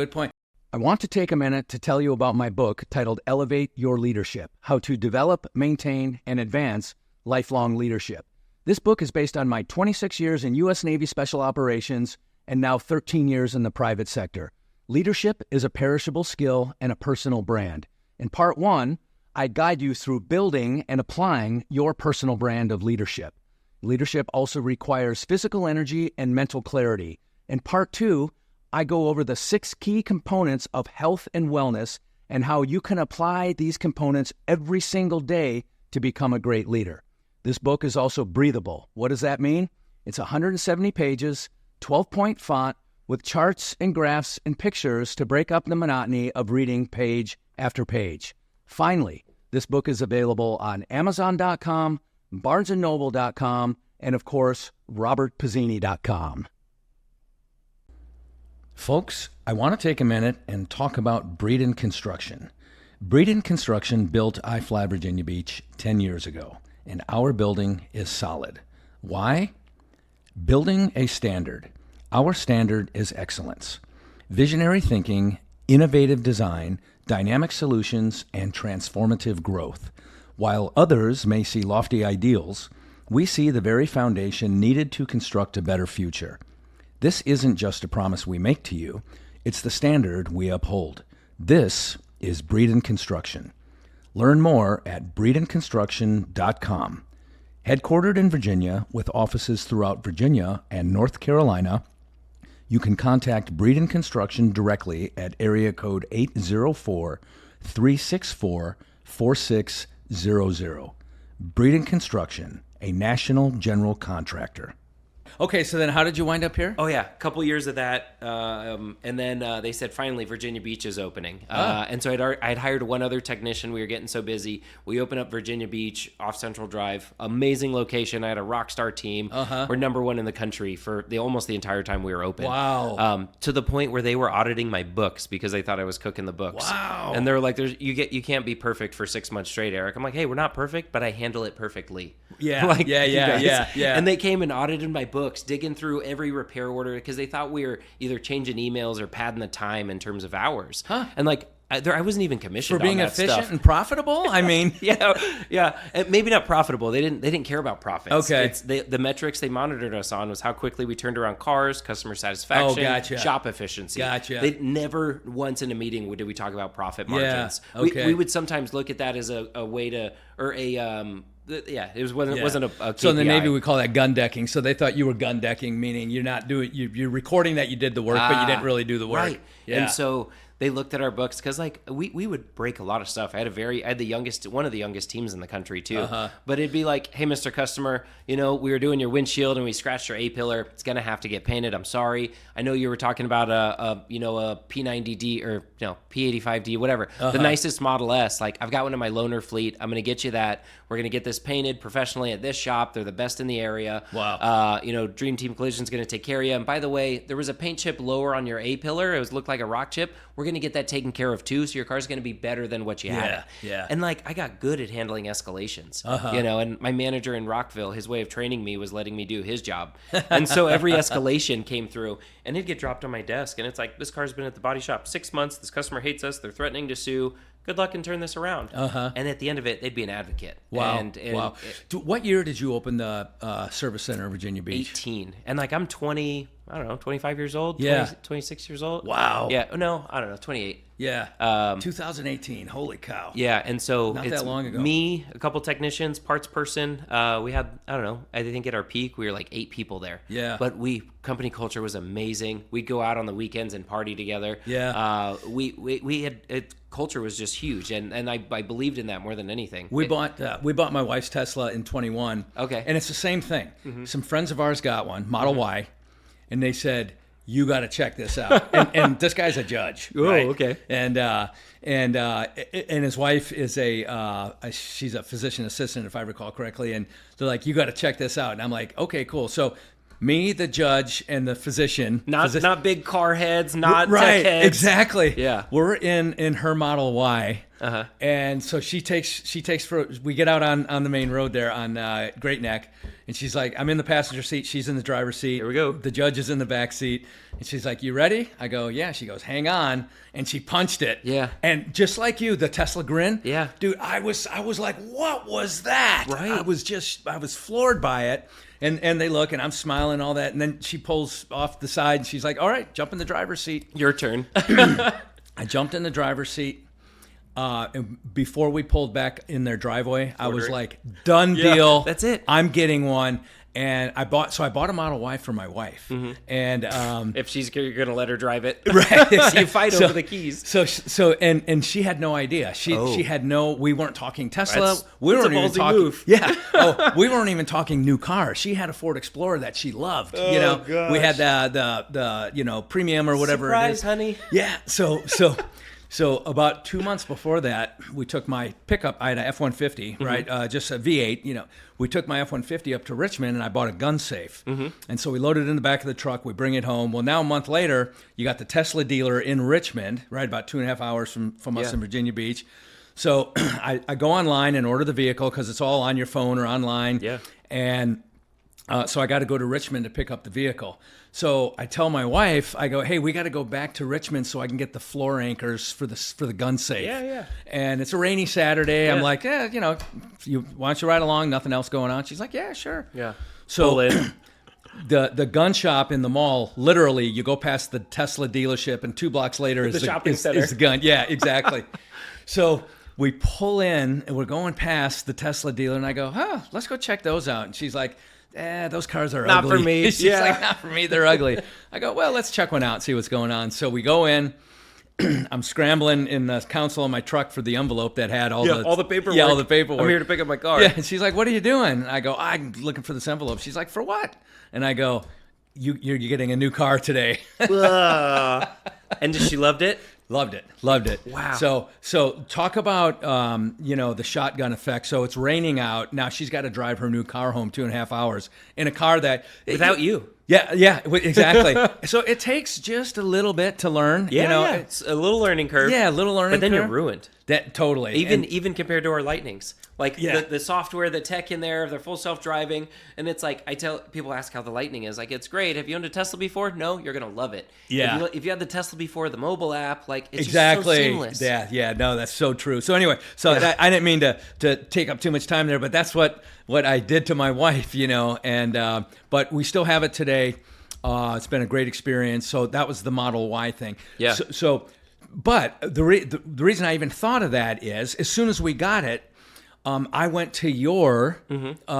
I want to take a minute to tell you about my book titled Elevate Your Leadership: How to Develop, Maintain, and Advance Lifelong Leadership. This book is based on my 26 years in U.S. Navy Special Operations and now 13 years in the private sector. Leadership is a perishable skill and a personal brand. In part 1, I guide you through building and applying your personal brand of leadership. Leadership also requires physical energy and mental clarity. In part 2, I go over the 6 key components of health and wellness and how you can apply these components every single day to become a great leader. This book is also breathable. What does that mean? It's 170 pages, 12-point font, with charts and graphs and pictures to break up the monotony of reading page after page. Finally, this book is available on Amazon.com, BarnesandNoble.com, and of course, RobertPizzini.com. Folks, I want to take a minute and talk about Breeden Construction. Breeden Construction built iFly Virginia Beach 10 years ago, and our building is solid. Why? Building a standard. Our standard is excellence. Visionary thinking, innovative design, dynamic solutions, and transformative growth. While others may see lofty ideals, we see the very foundation needed to construct a better future. This isn't just a promise we make to you, it's the standard we uphold. This is Breeden Construction. Learn more at breedenconstruction.com. Headquartered in Virginia with offices throughout Virginia and North Carolina, you can contact Breeden Construction directly at area code 804-364-4600. Breeden Construction, a national general contractor. Okay, so then how did you wind up here? Oh yeah, a couple years of that, and then they said finally Virginia Beach is opening, and so I'd hired one other technician. We were getting so busy. We opened up Virginia Beach off Central Drive, amazing location. I had a rock star team. We're number 1 in the country for almost the entire time we were open. Wow! To the point where they were auditing my books because they thought I was cooking the books. Wow! And they were like, you can't be perfect for 6 months straight, Eric. I'm like, hey, we're not perfect, but I handle it perfectly. Yeah, like, yeah. And they came and audited my books, digging through every repair order because they thought we were either changing emails or padding the time in terms of hours. And like, I wasn't even commissioned for being on that efficient stuff. and profitable. I mean, yeah, and maybe not profitable. They didn't care about profits. Okay, it's the metrics they monitored us on was how quickly we turned around cars, customer satisfaction, shop efficiency. Gotcha. They never once in a meeting did we talk about profit margins. Yeah. Okay. We would sometimes look at that as a way to it wasn't a KPI. So in the Navy we call that gun decking. So they thought you were gun decking, meaning you're recording that you did the work, but you didn't really do the work. Right. Yeah. And so they looked at our books because like we would break a lot of stuff. I had one of the youngest teams in the country too. But it'd be like, hey, Mr. Customer, we were doing your windshield and we scratched your A-pillar. It's gonna have to get painted. I'm sorry. I know you were talking about a P90D or P85D, whatever, the nicest Model S. Like I've got one in my loaner fleet. I'm gonna get you that. We're gonna get this painted professionally at this shop. They're the best in the area. Wow. Dream Team Collision's gonna take care of you. And by the way, there was a paint chip lower on your A-pillar. It looked like a rock chip. We're going to get that taken care of too, so your car's going to be better than what you had. Yeah. And like I got good at handling escalations, and my manager in Rockville, his way of training me was letting me do his job. And so every escalation came through and it'd get dropped on my desk and it's like, this car's been at the body shop 6 months. This customer hates us. They're threatening to sue. Good luck and turn this around. And at the end of it, they'd be an advocate. Wow. And what year did you open the service center in Virginia Beach? 18. And like I'm 25 years old. Yeah. 26 years old. Wow. Yeah. No, I don't know. 28. Yeah. 2018. Holy cow. Yeah. And so Not it's that long ago. me, a couple technicians, parts person. We had, I don't know, I think at our peak, we were like 8 people there. Yeah. But company culture was amazing. We'd go out on the weekends and party together. Yeah. We had, culture was just huge. And I believed in that more than anything. We bought my wife's Tesla in 21. Okay. And it's the same thing. Some friends of ours got one, Model Y, and they said, you got to check this out. And this guy's a judge. Oh, right? okay. And his wife is she's a physician assistant, if I recall correctly. And they're like, you got to check this out. And I'm like, okay, cool. So me, the judge, and the physician. Not big car heads, not right, tech heads. Exactly. Yeah. We're in her Model Y. And so she takes we get out on the main road there on Great Neck, and she's like, I'm in the passenger seat, she's in the driver's seat. Here we go. The judge is in the back seat, and she's like, you ready? I go, yeah. She goes, hang on, and she punched it. Yeah. And just like you, the Tesla grin. Yeah. Dude, I was like, what was that? Right. I was floored by it. And they look, and I'm smiling, all that, and then she pulls off the side, and she's like, all right, jump in the driver's seat. Your turn. I jumped in the driver's seat. And before we pulled back in their driveway, I was like, done deal. That's it. I'm getting one. And I bought a Model Y for my wife. And If you're going to let her drive it. right. You fight over the keys. So and she had no idea. She had we weren't talking Tesla. We that's weren't a even ballsy talking. move. Yeah. We weren't even talking new cars. She had a Ford Explorer that she loved. Gosh. We had the premium or whatever Surprise, it is. honey. Yeah. So about 2 months before that, we took my pickup. I had a F-150, right? Just a V8. We took my F-150 up to Richmond, and I bought a gun safe. And so we loaded it in the back of the truck. We bring it home. Well, now a month later, you got the Tesla dealer in Richmond, right? About 2.5 hours from us in Virginia Beach. So I go online and order the vehicle because it's all on your phone or online. Yeah. And so I got to go to Richmond to pick up the vehicle. So I tell my wife, I go, hey, we got to go back to Richmond so I can get the floor anchors for the gun safe. Yeah. And it's a rainy Saturday. Yeah. I'm like, why don't you ride along? Nothing else going on. She's like, yeah, sure. Yeah. So Pull in. the gun shop in the mall, literally, you go past the Tesla dealership, and 2 blocks later is shopping center. is the gun. Yeah, exactly. So we pull in, and we're going past the Tesla dealer, and I go, let's go check those out. And she's like, those cars are Not ugly. for me. She's like, not for me. They're ugly. I go, well, let's check one out and see what's going on. So we go in. I'm scrambling in the console of my truck for the envelope that had all the paperwork. Yeah, all the paperwork. I'm here to pick up my car. Yeah, and she's like, what are you doing? And I go, I'm looking for this envelope. She's like, for what? And I go, you're getting a new car today. And she loved it? Loved it. Wow. So talk about the shotgun effect. So it's raining out. Now she's got to drive her new car home 2.5 hours in a car that Without you. Yeah, exactly. So it takes just a little bit to learn. Yeah. It's a little learning curve. Yeah, a little learning curve. But then you're ruined. That totally. Even compared to our Lightnings, like the software, the tech in there, they're full self-driving, and it's like people ask how the Lightning is. Like, it's great. Have you owned a Tesla before? No, you're gonna love it. Yeah. If you had the Tesla before, the mobile app, like it's exactly. just so seamless. Yeah. No, that's so true. So anyway, I didn't mean to take up too much time there, but that's what I did to my wife, and but we still have it today. It's been a great experience. So that was the Model Y thing. Yeah. But the reason I even thought of that is, as soon as we got it, I went to your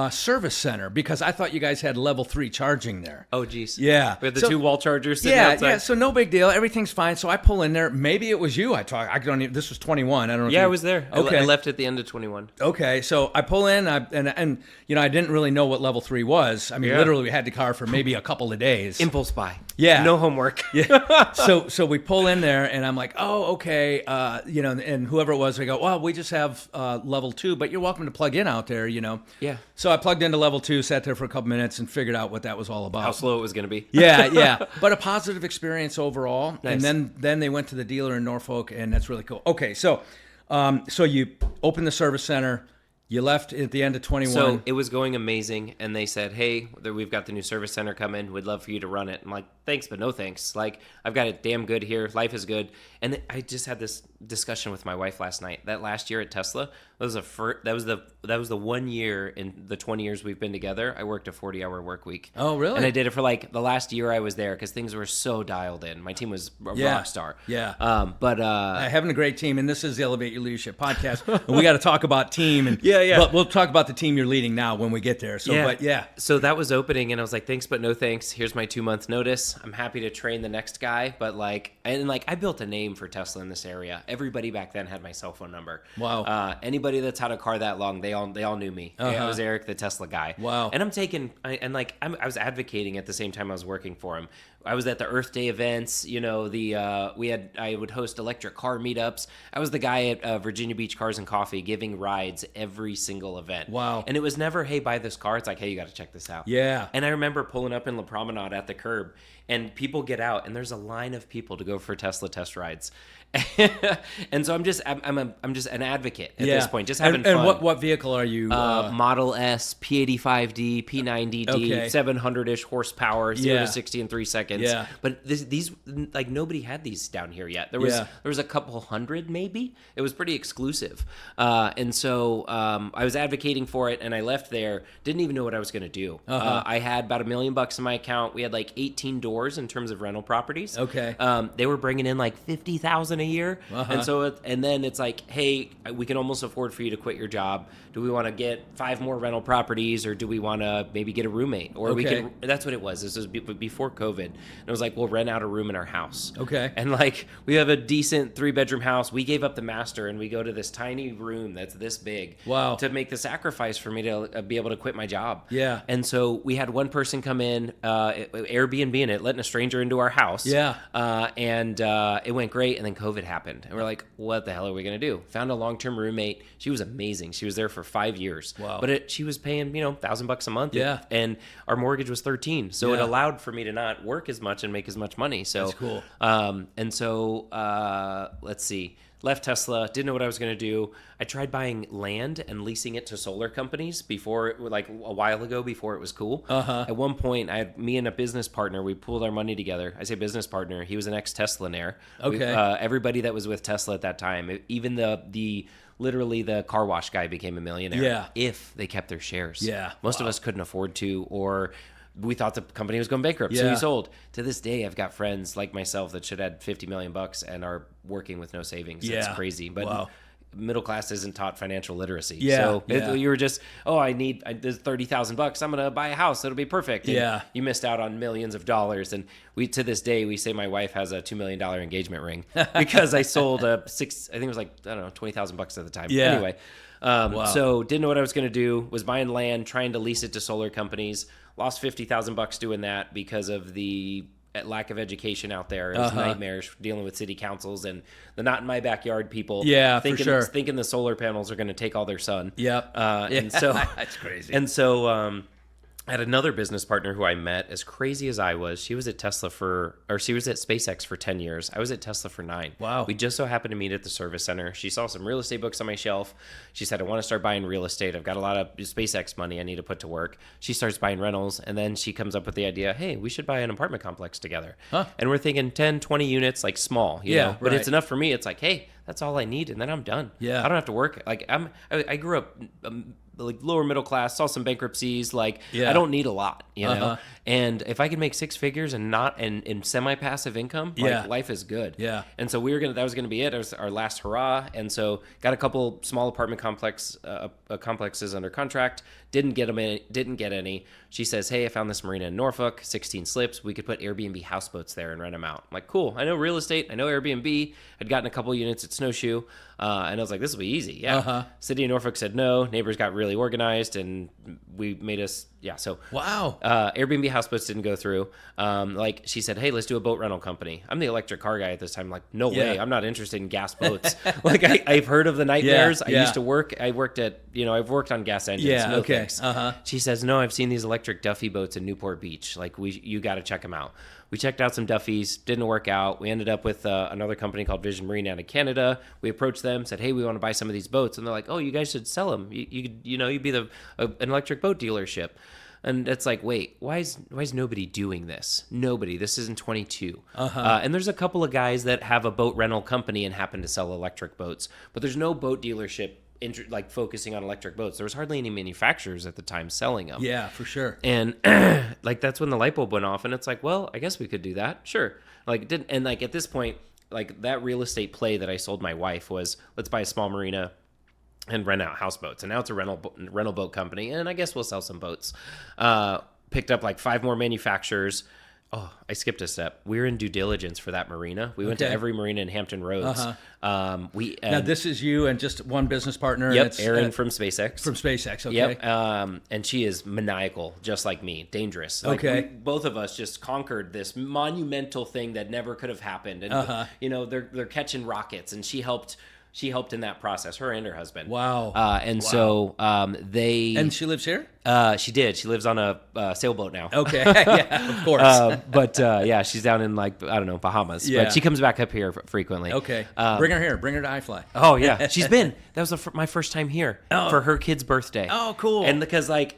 service center because I thought you guys had level 3 charging there. Oh, geez. Yeah. We had the 2 wall chargers sitting outside. Yeah, so no big deal. Everything's fine. So I pull in there. Maybe it was you this was 21. I don't know. Yeah, I was there. Okay. I left at the end of 21. Okay, so I pull in, and I didn't really know what level 3 was. I mean, literally, we had the car for maybe a couple of days. Impulse buy. Yeah. No homework. Yeah. So we pull in there, and I'm like, oh, okay. And whoever it was, they go, well, we just have level 2, but you're welcome to plug in out there, Yeah. So I plugged into level 2, sat there for a couple minutes, and figured out what that was all about. How slow it was going to be. Yeah. But a positive experience overall. Nice. And then they went to the dealer in Norfolk, and that's really cool. Okay, so you opened the service center. You left at the end of 21. So it was going amazing, and they said, hey, we've got the new service center coming. We'd love for you to run it. I'm like, thanks, but no thanks. Like, I've got it damn good here. Life is good. And I just had this discussion with my wife last night. That last year at Tesla, that was the 1 year in the 20 years we've been together. I worked a 40-hour work week. Oh, really? And I did it for like the last year I was there because things were so dialed in. My team was a rock star. Yeah. Having a great team, and this is the Elevate Your Leadership podcast. And we got to talk about team. And Yeah. But we'll talk about the team you're leading now when we get there. So, So that was opening, and I was like, thanks, but no thanks. Here's my 2-month notice. I'm happy to train the next guy, but I built a name for Tesla in this area. Everybody back then had my cell phone number. Wow. Anybody that's had a car that long, they all knew me. I was Eric, the Tesla guy. Wow. And I was advocating at the same time I was working for him. I was at the Earth Day events. I would host electric car meetups. I was the guy at Virginia Beach Cars and Coffee giving rides every single event. Wow. And it was never, hey, buy this car. It's like, hey, you got to check this out. Yeah. And I remember pulling up in La Promenade at the curb, and people get out, and there's a line of people to go for Tesla test rides. And so I'm just an advocate at this point, just having and fun. what vehicle are you? Model S, P85D, P90D, Okay. 700-ish horsepower, 0 Yeah. to 60 in 3 seconds. Yeah. But these like nobody had these down here yet. There was a couple hundred maybe. It was pretty exclusive. And so I was advocating for it, and I left there. Didn't even know what I was going to do. I had about $1 million in my account. We had like 18 doors in terms of rental properties. Okay. They were bringing in like $50,000 a year, and so and then it's like, hey, we can almost afford for you to quit your job. Do we want to get 5 more rental properties, or do we want to maybe get a roommate? Or we can. That's what it was. This was before COVID, and it was like, we'll rent out a room in our house. Okay. And like, we have a decent 3-bedroom house. We gave up the master, and we go to this tiny room that's this big. Wow. To make the sacrifice for me to be able to quit my job. Yeah. And so we had one person come in, Airbnb in it, letting a stranger into our house. Yeah. And it went great, and then COVID happened, and we're like, what the hell are we gonna do? Found a long-term roommate. She was amazing. She was there for 5 years. Wow. But she was paying $1,000 a month. Yeah. And our mortgage was 13, so it Yeah. allowed for me to not work as much and make as much money. So That's cool. And so let's see. Left Tesla, didn't know what I was going to do. I tried buying land and leasing it to solar companies before, like a while ago, before it was cool. At one point, I had me and a business partner. We pooled our money together. I say business partner. He was an ex-Teslanaire. Okay. Everybody that was with Tesla at that time, even literally the car wash guy became a millionaire. Yeah. If they kept their shares. Yeah. Most of us couldn't afford to, or we thought the company was going bankrupt, so Yeah. we sold. To this day, I've got friends like myself that should have $50 million and are working with no savings. It's Yeah. crazy, but Wow. middle class isn't taught financial literacy. Yeah, So yeah. you were just, there's $30,000. I'm going to buy a house. It'll be perfect. And Yeah. you missed out on millions of dollars. And to this day, we say my wife has a $2 million engagement ring because I sold I think it was like, I don't know, $20,000 at the time. Yeah. Anyway. So didn't know what I was going to do, was buying land, trying to lease it to solar companies, lost $50,000 doing that because of the lack of education out there. It was nightmarish dealing with city councils and the not in my backyard people. Yeah, thinking, for sure. Thinking the solar panels are going to take all their sun. Yep. And so That's crazy. And so I had another business partner who I met, as crazy as I was. She was at she was at SpaceX for 10 years. I was at Tesla for 9. Wow. We just so happened to meet at the service center. She saw some real estate books on my shelf. She said, I want to start buying real estate. I've got a lot of SpaceX money I need to put to work. She starts buying rentals, and then she comes up with the idea, hey, we should buy an apartment complex together. And we're thinking 10, 20 units, like small, you know? But right. it's enough for me. It's like, hey, that's all I need, and then I'm done. Yeah. I don't have to work. Like I grew up like lower middle class, saw some bankruptcies. Like Yeah. I don't need a lot, you know. And if I could make 6 figures and not in semi-passive income, Yeah. like life is good. Yeah. And so that was gonna be it. It was our last hurrah. And so got a couple small apartment complexes under contract. Didn't get any. She says, hey, I found this marina in Norfolk, 16 slips. We could put Airbnb houseboats there and rent them out. I'm like, cool. I know real estate. I know Airbnb. I'd gotten a couple units at Snowshoe. And I was like, this will be easy. Yeah. City of Norfolk said no. Neighbors got really organized, and we made us. Yeah. So Wow. Airbnb houseboats didn't go through. Like she said, hey, let's do a boat rental company. I'm the electric car guy at this time. I'm like, no Yeah. way. I'm not interested in gas boats. Like I've heard of the nightmares. I used to work. I worked at, I've worked on gas engines. Yeah, No okay. thanks. She says, no, I've seen these electric Duffy boats in Newport Beach. Like you got to check them out. We checked out some Duffys, didn't work out. We ended up with another company called Willoughby Marina out of Canada. We approached them, said, hey, we want to buy some of these boats. And they're like, oh, you guys should sell them. You'd be an electric boat dealership. And it's like, wait, why is nobody doing this? Nobody. This isn't 22. And there's a couple of guys that have a boat rental company and happen to sell electric boats, but there's no boat dealership focusing on electric boats. There was hardly any manufacturers at the time selling them. Yeah, for sure. And like that's when the light bulb went off, and it's like, well, I guess we could do that. Sure. At this point, like that real estate play that I sold my wife was, let's buy a small marina and rent out houseboats. And now it's a rental boat company, and I guess we'll sell some boats. Picked up like 5 more manufacturers. Oh, I skipped a step. We were in due diligence for that marina. We went to every marina in Hampton Roads. Now this is you and just one business partner. Yep, and it's, Erin from SpaceX. From SpaceX, okay. Yep, and she is maniacal, just like me, dangerous. Like Okay. both of us just conquered this monumental thing that never could have happened. And they're catching rockets, and she helped she helped in that process, her and her husband. Wow. So they... And she lives here? She did. She lives on a sailboat now. Okay. Yeah, of course. But yeah, she's down in Bahamas. Yeah. But she comes back up here frequently. Okay. Bring her here. Bring her to iFly. Oh yeah, she's been. That was my first time here for her kid's birthday. Oh, cool. And because I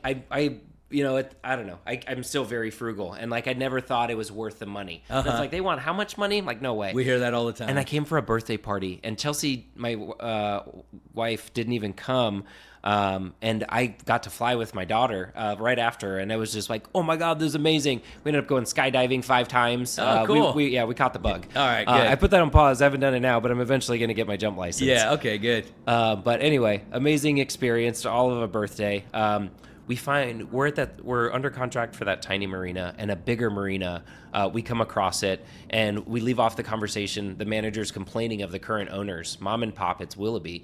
don't know. I'm still very frugal, and I never thought it was worth the money. It's like, they want how much money? I'm like, no way. We hear that all the time. And I came for a birthday party, and Chelsea, my wife, didn't even come. And I got to fly with my daughter right after, and it was just like, oh my God, this is amazing. We ended up going skydiving 5 times. Oh, cool. We caught the bug. All right, good. I put that on pause. I haven't done it now, but I'm eventually going to get my jump license. Yeah, okay, good. But anyway, amazing experience, all of a birthday. We find we're under contract for that tiny marina and a bigger marina. We come across it and we leave off the conversation. The manager's complaining of the current owners, mom and pop. It's Willoughby.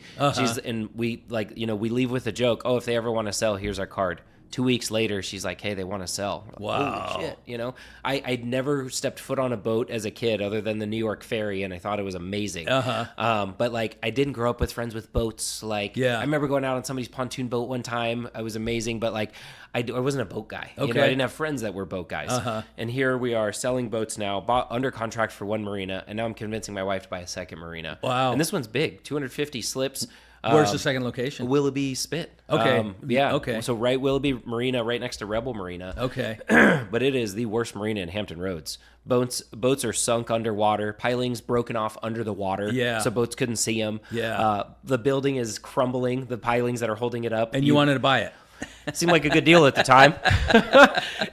We leave with a joke. Oh, if they ever want to sell, here's our card. 2 weeks later, she's like, hey, they want to sell. Wow. Holy shit. I'd never stepped foot on a boat as a kid other than the New York ferry, and I thought it was amazing. But I didn't grow up with friends with boats. I remember going out on somebody's pontoon boat one time. It was amazing, but I wasn't a boat guy. Okay. I didn't have friends that were boat guys. And here we are selling boats now, bought under contract for one marina, and now I'm convincing my wife to buy a second marina. Wow. And this one's big, 250 slips. Where's the second location? Willoughby Spit. Okay. Okay. So right Willoughby Marina, right next to Rebel Marina. Okay. But it is the worst marina in Hampton Roads. Boats are sunk underwater, pilings broken off under the water. Yeah. So boats couldn't see them. Yeah. The building is crumbling, the pilings that are holding it up. And you wanted to buy it. Seemed like a good deal at the time.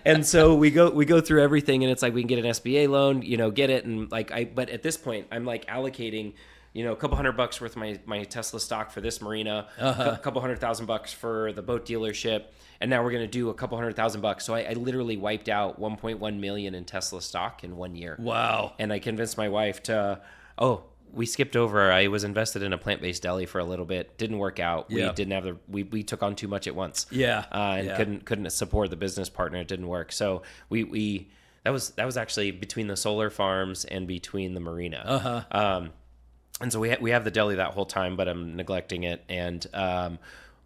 And so we go through everything, and it's like we can get an SBA loan, get it. And but at this point, I'm allocating, a couple $100 worth of my Tesla stock for this marina, a couple $100,000 for the boat dealership, and now we're going to do a couple $100,000. So I literally wiped out 1.1 million in Tesla stock in 1 year. Wow. And I convinced my wife we skipped over. I was invested in a plant-based deli for a little bit. Didn't work out. Yeah. We didn't have we took on too much at once. Yeah. And couldn't support the business partner. It didn't work. So that was actually between the solar farms and between the marina. And so we have the deli that whole time, but I'm neglecting it. And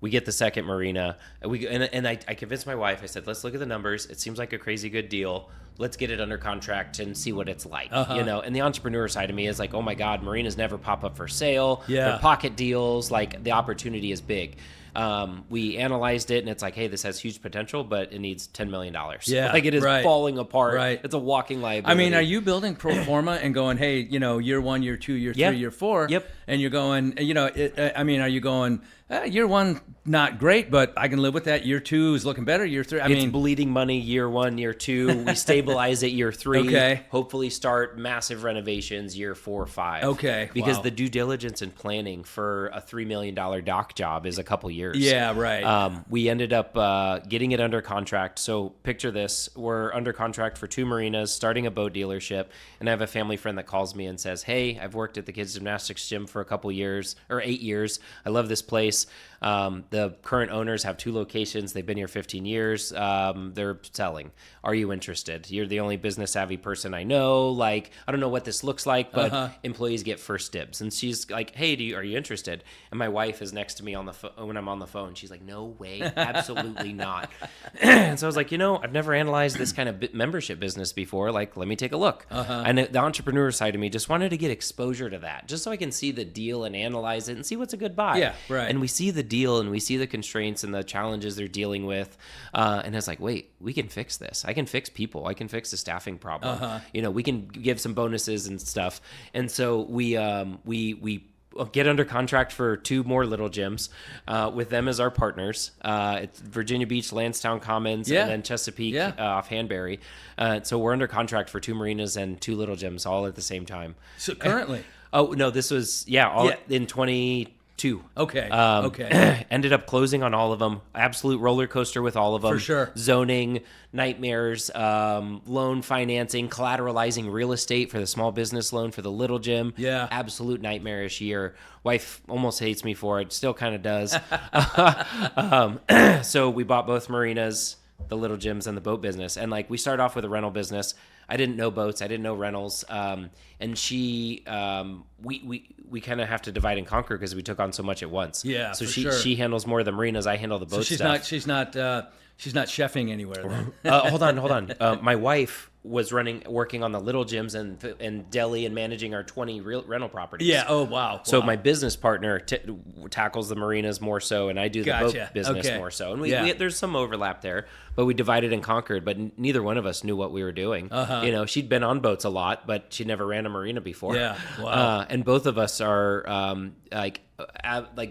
we get the second marina. I convinced my wife. I said, let's look at the numbers. It seems like a crazy good deal. Let's get it under contract and see what it's like. And the entrepreneur side of me is like, oh my God, marinas never pop up for sale. Yeah. They're pocket deals. The opportunity is big. We analyzed it, and it's like, hey, this has huge potential, but it needs $10 million. Yeah, it is falling apart. Right. It's a walking liability. I mean, are you building pro forma and going, hey, year 1, year 2, year 3, year 4? Yep. And you're going, are you going, year 1, not great, but I can live with that. Year 2 is looking better. Year 3, it's bleeding money year 1, year 2. We stabilize it year 3. Okay. Hopefully start massive renovations year 4 or 5. Okay. Because wow. the due diligence and planning for a $3 million dock job is a couple years. Yeah, right. We ended up getting it under contract. So picture this. We're under contract for 2 marinas, starting a boat dealership. And I have a family friend that calls me and says, hey, I've worked at the kids' gymnastics gym for a couple years, or 8 years. I love this place. The current owners have 2 locations. They've been here 15 years. They're selling. Are you interested? You're the only business savvy person I know. I don't know what this looks like, but employees get first dibs. And she's like, hey, are you interested? And my wife is next to me when I'm on the phone. She's like, no way, absolutely not. And so I was like, I've never analyzed this kind of membership business before. Let me take a look. And the entrepreneur side of me just wanted to get exposure to that, just so I can see the deal and analyze it and see what's a good buy. Yeah, right. And we see the deal and we see the constraints and the challenges they're dealing with. And it's like, wait, we can fix this. I can fix people. I can fix the staffing problem. We can give some bonuses and stuff. And so we get under contract for 2 more little gyms with them as our partners. It's Virginia Beach, Lansdowne Commons, and then Chesapeake off Hanbury. So we're under contract for 2 marinas and 2 little gyms all at the same time. So currently? Oh, no, this was, in 2022. Okay. Okay. Ended up closing on all of them. Absolute roller coaster with all of them. For sure. Zoning, nightmares, loan financing, collateralizing real estate for the small business loan for the little gym. Yeah. Absolute nightmarish year. Wife almost hates me for it. Still kind of does. So we bought both marinas, the little gyms, and the boat business. And we start off with a rental business. I didn't know boats. I didn't know rentals. And she, we kind of have to divide and conquer because we took on so much at once. Yeah, so for she sure. she handles more of the marinas. I handle the boat stuff. She's not chefing anywhere then. Hold on. My wife was working on the little gyms and deli and managing our 20 rental properties. Yeah. Oh, wow. So my business partner tackles the marinas more so, and I do the boat business more so. And we there's some overlap there, but we divided and conquered. But neither one of us knew what we were doing. You know, she'd been on boats a lot, but she never ran a marina before. Yeah. Wow. And both of us are like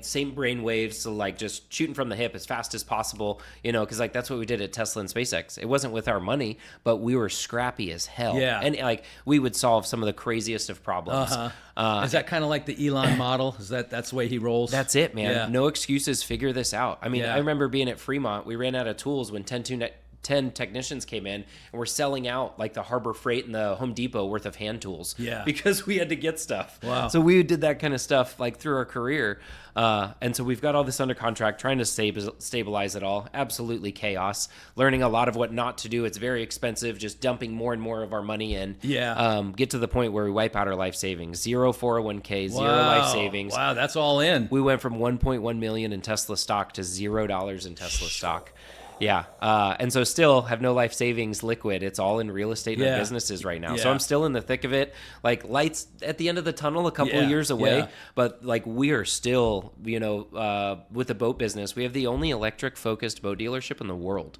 same brain waves, so like just shooting from the hip as fast as possible. You know, because like that's what we did at Tesla and SpaceX. It wasn't with our money, but we were scrappy as hell. Yeah. And like we would solve some of the craziest of problems. Is that kind of like the Elon model? That's the way he rolls? That's it, man. Yeah. No excuses. Figure this out. I mean, I remember being at Fremont. We ran out of tools when 10 technicians came in, and we're selling out like the Harbor Freight and the Home Depot worth of hand tools. Yeah. Because we had to get stuff. Wow. So we did that kind of stuff like through our career. And so we've got all this under contract, trying to stabilize it all. Absolutely chaos. Learning a lot of what not to do. It's very expensive. Just dumping more and more of our money in. Yeah. Get to the point where we wipe out our life savings. 0 401k, 0 life savings. Wow, that's all in. We went from 1.1 million in Tesla stock to $0 in Tesla stock. Yeah. And so still have no life savings liquid. It's all in real estate and businesses right now. So I'm still in the thick of it. Like lights at the end of the tunnel a couple of years away. Yeah. But like we are still, you know, with the boat business, we have the only electric focused boat dealership in the world.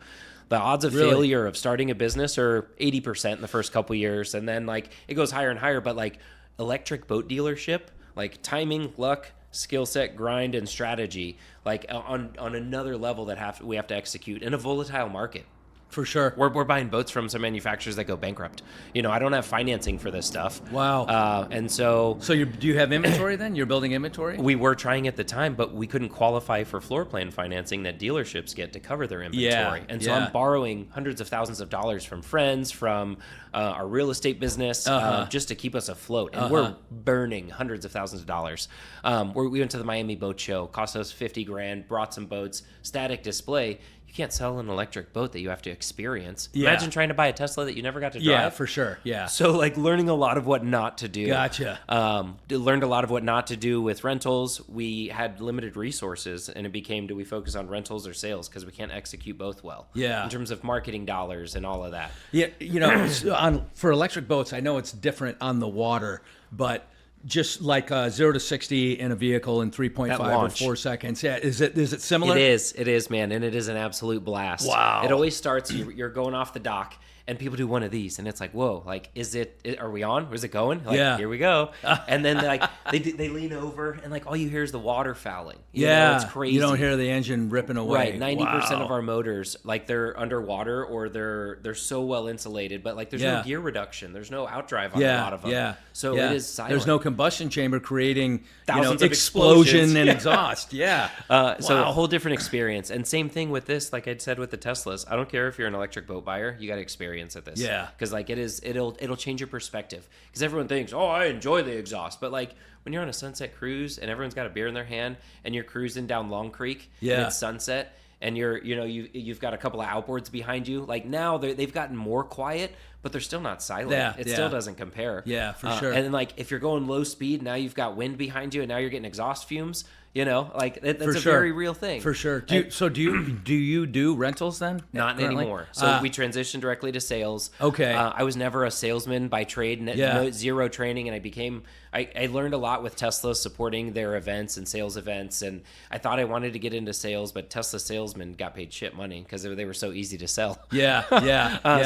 The odds of failure of starting a business are 80% in the first couple of years. And then like it goes higher and higher. But like electric boat dealership, like timing, luck, skill set, grind, and strategy, like on another level that we have to execute in a volatile market. For sure. We're buying boats from some manufacturers that go bankrupt. You know, I don't have financing for this stuff. Wow. And so do you have inventory then? You're building inventory? we were trying at the time, but we couldn't qualify for floor plan financing that dealerships get to cover their inventory. Yeah, And so I'm borrowing hundreds of thousands of dollars from friends, from our real estate business, just to keep us afloat. And we're burning hundreds of thousands of dollars. We went to the Miami Boat Show, cost us $50,000, brought some boats, static display. You can't sell an electric boat that you have to experience. Yeah. Imagine trying to buy a Tesla that you never got to drive. Yeah, for sure. Yeah. So like learning a lot of what not to do. Gotcha. Learned a lot of what not to do with rentals. We had limited resources, and it became, do we focus on rentals or sales? Because we can't execute both well. Yeah. In terms of marketing dollars and all of that. Yeah, you know, for electric boats, I know it's different on the water, but just like 0 to 60 in a vehicle in 3.5 or 4 seconds. Yeah, is it similar? It is, man, and it is an absolute blast. Wow. It always starts, you're going off the dock, and people do one of these, and it's like, whoa, like, are we on? Is it going? Like, Yeah. Here we go. And then like they lean over, and like all you hear is the water fouling. You Yeah, know, it's crazy. You don't hear the engine ripping away. Right, 90% Wow. of our motors, like they're underwater or they're so well insulated, but like there's no gear reduction, there's no outdrive on a lot of them. Yeah, So it is silent. There's no combustion chamber creating Thousands of explosion explosions. and Yeah. exhaust. Yeah. So a whole different experience. And same thing with this, like I'd said with the Teslas. I don't care if you're an electric boat buyer, you got to experience at this. Yeah. Because like it'll change your perspective. Because everyone thinks, oh, I enjoy the exhaust, but like when you're on a sunset cruise and everyone's got a beer in their hand and you're cruising down Long Creek and it's sunset and you've got a couple of outboards behind you, like now they've gotten more quiet, but they're still not silent. Yeah, it yeah. still doesn't compare. Yeah, for sure. And then like if you're going low speed, now you've got wind behind you and now you're getting exhaust fumes. You know, like that's For a sure. very real thing. For sure. Do you do rentals then? Not currently? anymore. So we transitioned directly to sales. Okay. I was never a salesman by trade, zero training, and I learned a lot with Tesla supporting their events and sales events, and I thought I wanted to get into sales, but Tesla salesmen got paid shit money because they were so easy to sell. Yeah.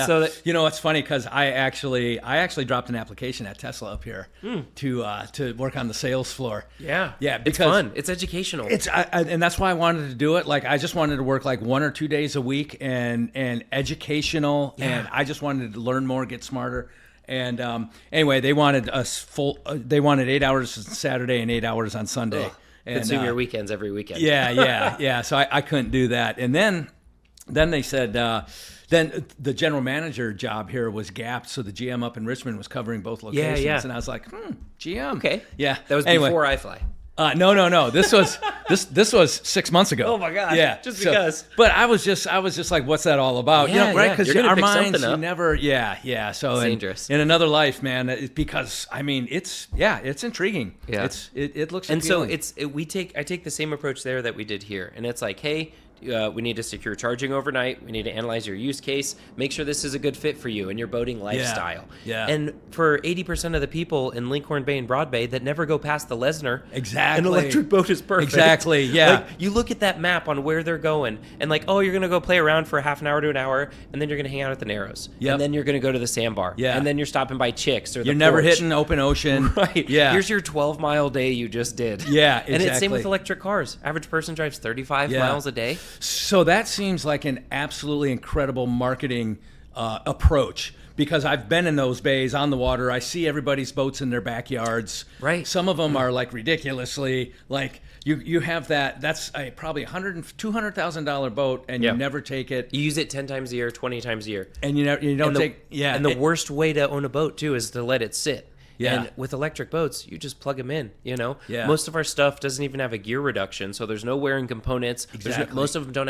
So it's funny because I actually dropped an application at Tesla up here to work on the sales floor. Yeah, because it's fun. It's educational. And that's why I wanted to do it. Like I just wanted to work like 1 or 2 days a week and educational, and I just wanted to learn more, get smarter. And anyway, they wanted us they wanted 8 hours on Saturday and 8 hours on Sunday. Ugh. And Consume your weekends every weekend. Yeah. So I couldn't do that. And then they said, then the general manager job here was gapped, so the GM up in Richmond was covering both locations. Yeah. And I was like, GM. Okay. Yeah. That was Anyway. before I fly. No. This was 6 months ago. Oh my gosh. Yeah. Just because. But I was just like, what's that all about? Yeah, right? yeah. Because You're gonna our pick minds, something you up. never. Yeah. So It's in, dangerous. in another life, man. Because I mean, it's intriguing. Yeah. It looks. And so appealing. I take the same approach there that we did here, and it's like, hey, we need to secure charging overnight. We need to analyze your use case, make sure this is a good fit for you and your boating lifestyle. Yeah. And for 80% of the people in Lincoln Bay and Broad Bay that never go past the Lesnar, Exactly. an electric boat is perfect. Exactly, yeah. Like, you look at that map on where they're going, and like, oh, you're gonna go play around for half an hour to an hour, and then you're gonna hang out at the Narrows, Yep. and then you're gonna go to the sandbar, Yeah. and then you're stopping by Chicks or the You're never Porch. hitting open ocean. Right. Yeah. Here's your 12-mile day you just did. Yeah, And it's same exactly. with electric cars. Average person drives 35 Yeah. miles a day. So that seems like an absolutely incredible marketing approach, because I've been in those bays on the water. I see everybody's boats in their backyards. Right. Some of them are like ridiculously like you have that's probably $200,000 boat, and Yeah. you never take it, You use it 10 times a year, 20 times a year. and you don't And the, take And the worst way to own a boat too is to let it sit. Yeah. And with electric boats, you just plug them in, Yeah. Most of our stuff doesn't even have a gear reduction, so there's no wearing components. Exactly. Most of them don't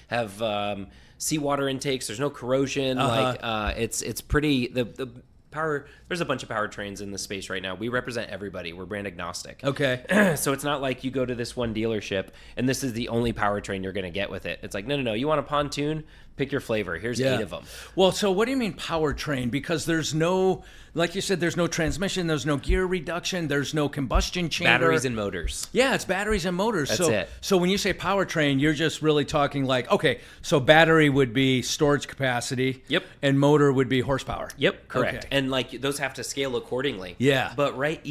have seawater intakes. There's no corrosion. It's pretty the power. There's a bunch of powertrains in the space right now. We represent everybody. We're brand agnostic. Okay. So it's not like you go to this one dealership and this is the only powertrain you're going to get with it. It's like, no. You want a pontoon? Pick your flavor. Here's 8 of them. Well, so what do you mean powertrain? Because there's no, like you said, there's no transmission, there's no gear reduction, there's no combustion chamber. Batteries and motors. Yeah, it's batteries and motors. That's it. So when you say powertrain, you're just really talking like, okay, so battery would be storage capacity. Yep. And motor would be horsepower. Yep, correct. Okay. And like those have to scale accordingly. Yeah. But right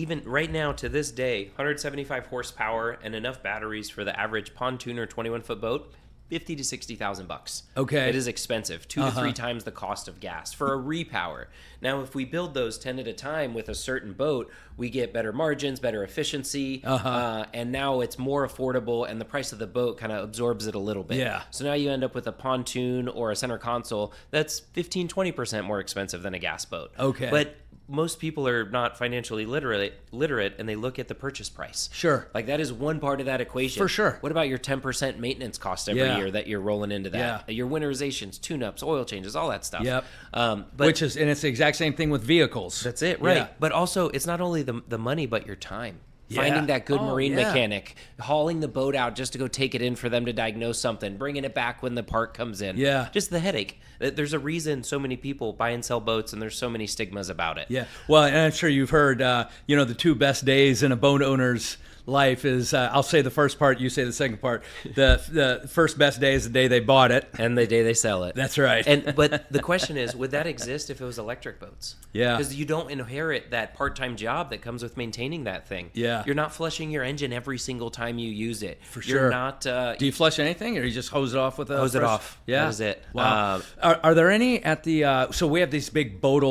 now to this day, 175 horsepower and enough batteries for the average pontoon or 21-foot boat, $50,000 to $60,000. Okay. It is expensive, 2 to 3 times the cost of gas for a repower. Now, if we build those 10 at a time with a certain boat, we get better margins, better efficiency, and now it's more affordable, and the price of the boat kind of absorbs it a little bit. Yeah. So now you end up with a pontoon or a center console that's 15-20% more expensive than a gas boat. Okay. But most people are not financially literate, and they look at the purchase price. Sure. Like that is one part of that equation. For sure. What about your 10% maintenance cost every Yeah. year that you're rolling into that? Yeah. Your winterizations, tune-ups, oil changes, all that stuff. Yep. But And it's the exact same thing with vehicles. that's it, right? Yeah. But also, it's not only the money, but your time. Yeah. Finding that good marine yeah. mechanic, hauling the boat out just to go take it in for them to diagnose something, bringing it back when the part comes in. Yeah. Just the headache. There's a reason so many people buy and sell boats, and there's so many stigmas about it. Yeah. Well, and I'm sure you've heard, the 2 best days in a boat owner's life is, I'll say the first part, you say the second part. The first best day is the day they bought it. And the day they sell it. That's right. But the question is, would that exist if it was electric boats? Yeah. Because you don't inherit that part-time job that comes with maintaining that thing. Yeah. You're not flushing your engine every single time you use it. For You're sure. not. Do you flush anything, or you just hose it off with a Hose it fresh- off. Yeah, That is it. Wow. Are there any at the? So we have these big boat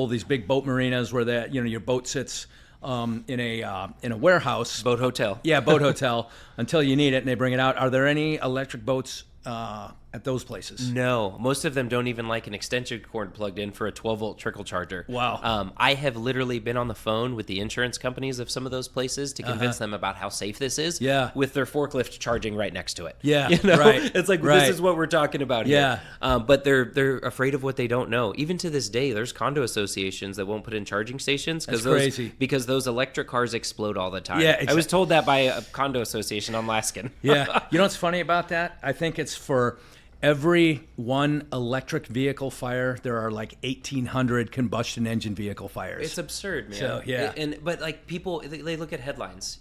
marinas where your boat sits in a warehouse. Boat hotel. Yeah, boat hotel until you need it, and they bring it out. Are there any electric boats at those places? No, most of them don't even like an extension cord plugged in for a 12-volt trickle charger. Wow. I have literally been on the phone with the insurance companies of some of those places to convince them about how safe this is. Yeah. With their forklift charging right next to it. Yeah, right, It's like, right. this is what we're talking about here. Yeah. But they're afraid of what they don't know. Even to this day, there's condo associations that won't put in charging stations That's crazy. because those electric cars explode all the time. Yeah, I was told that by a condo association on Laskin. Yeah. You know what's funny about that? I think it's for every one electric vehicle fire, there are like 1,800 combustion engine vehicle fires. It's absurd, man. So, yeah. But like people, they look at headlines.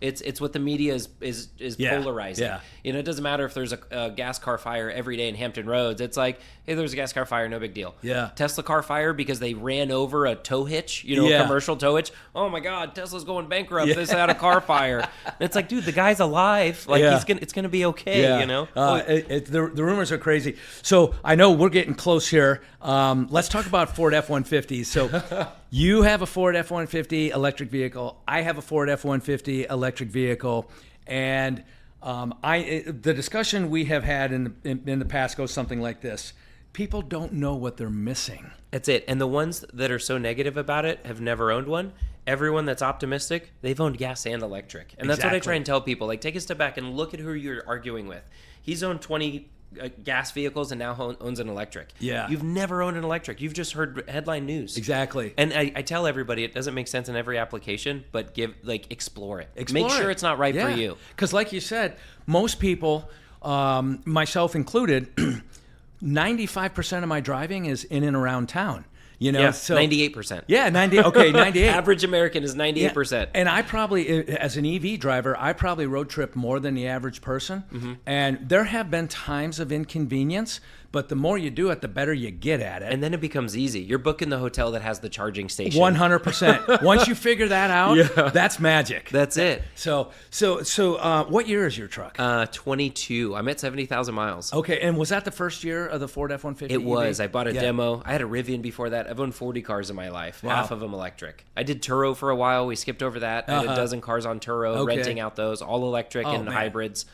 It's what the media is Yeah, polarizing. yeah. It doesn't matter if there's a gas car fire every day in Hampton Roads. It's like, hey, there's a gas car fire, no big deal. Yeah. Tesla car fire because they ran over a tow hitch. Yeah. A commercial tow hitch. Oh my God, Tesla's going bankrupt. This had a car fire. It's like, dude, the guy's alive. Like Yeah. it's gonna be okay. The rumors are crazy. So I know we're getting close here. Let's talk about Ford F-150s. So you have a Ford F-150 electric vehicle. I have a Ford F-150 electric vehicle. And the discussion we have had in the past goes something like this. People don't know what they're missing. That's it. And the ones that are so negative about it have never owned one. everyone that's optimistic, they've owned gas and electric. And that's what I try and tell people. Like, take a step back and look at who you're arguing with. He's owned 20 gas vehicles and now owns an electric. Yeah. You've never owned an electric. You've just heard headline news. Exactly. And I tell everybody it doesn't make sense in every application, but explore it. Explore Make sure it. it's not right for you. Because like you said, most people, myself included, 95% of my driving is in and around town. You know, Yeah, so 98%. Yeah, 98. Average American is 98%. And I probably, as an EV driver, I probably road trip more than the average person. Mm-hmm. And there have been times of inconvenience, but the more you do it, the better you get at it. And then it becomes easy. You're booking the hotel that has the charging station. 100%. Once you figure that out, that's magic. That's it. So, what year is your truck? 22. I'm at 70,000 miles. Okay, and was that the first year of the Ford F-150? It was. EV? I bought a Yeah. demo. I had a Rivian before that. I've owned 40 cars in my life, Wow. half of them electric. I did Turo for a while. We skipped over that. I had a dozen cars on Turo, Okay. renting out those, all electric and man. hybrids.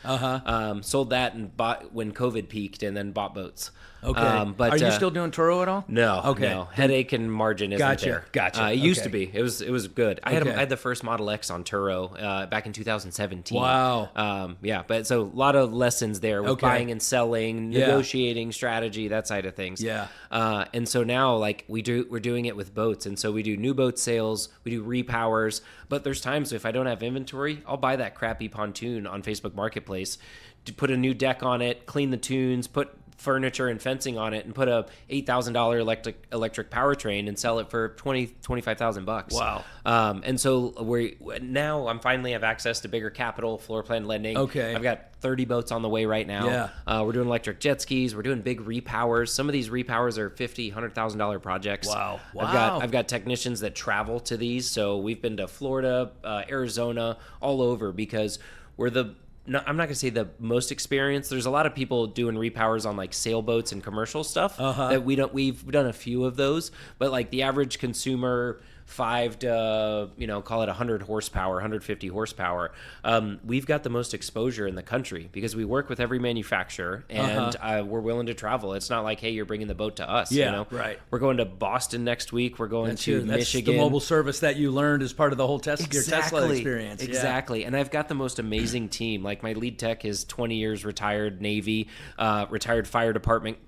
Sold that and bought when COVID peaked, and then bought boats. Okay. But Are you still doing Turo at all? No. Okay. No. Headache and margin isn't Gotcha, there. gotcha. It used to Okay. be. It was good. I Okay. had the first Model X on Turo back in 2017. Wow. Yeah, but so a lot of lessons there with Okay. buying and selling, Yeah. negotiating, strategy, that side of things. Yeah. And so now like we're doing it with boats, and so we do new boat sales, we do repowers. But there's times if I don't have inventory, I'll buy that crappy pontoon on Facebook Marketplace, to put a new deck on it, clean the tunes, put furniture and fencing on it, and put a $8,000 electric powertrain and sell it for $25,000. Wow. And so now I'm finally have access to bigger capital, floor plan lending. Okay. I've got 30 boats on the way right now. Yeah. We're doing electric jet skis. We're doing big repowers. Some of these repowers are $50,000, $100,000 projects. Wow. I've got technicians that travel to these. So we've been to Florida, Arizona, all over, because we're I'm not going to say the most experienced. There's a lot of people doing repowers on like sailboats and commercial stuff that we've done a few of those, but like the average consumer, 5 to, call it 100 horsepower, 150 horsepower. We've got the most exposure in the country because we work with every manufacturer, and we're willing to travel. It's not like, hey, you're bringing the boat to us. Yeah, right. We're going to Boston next week. We're going to That's Michigan. the mobile service that you learned as part of the whole your Tesla experience. Yeah. Exactly. And I've got the most amazing team. Like my lead tech is 20 years retired Navy, retired fire department,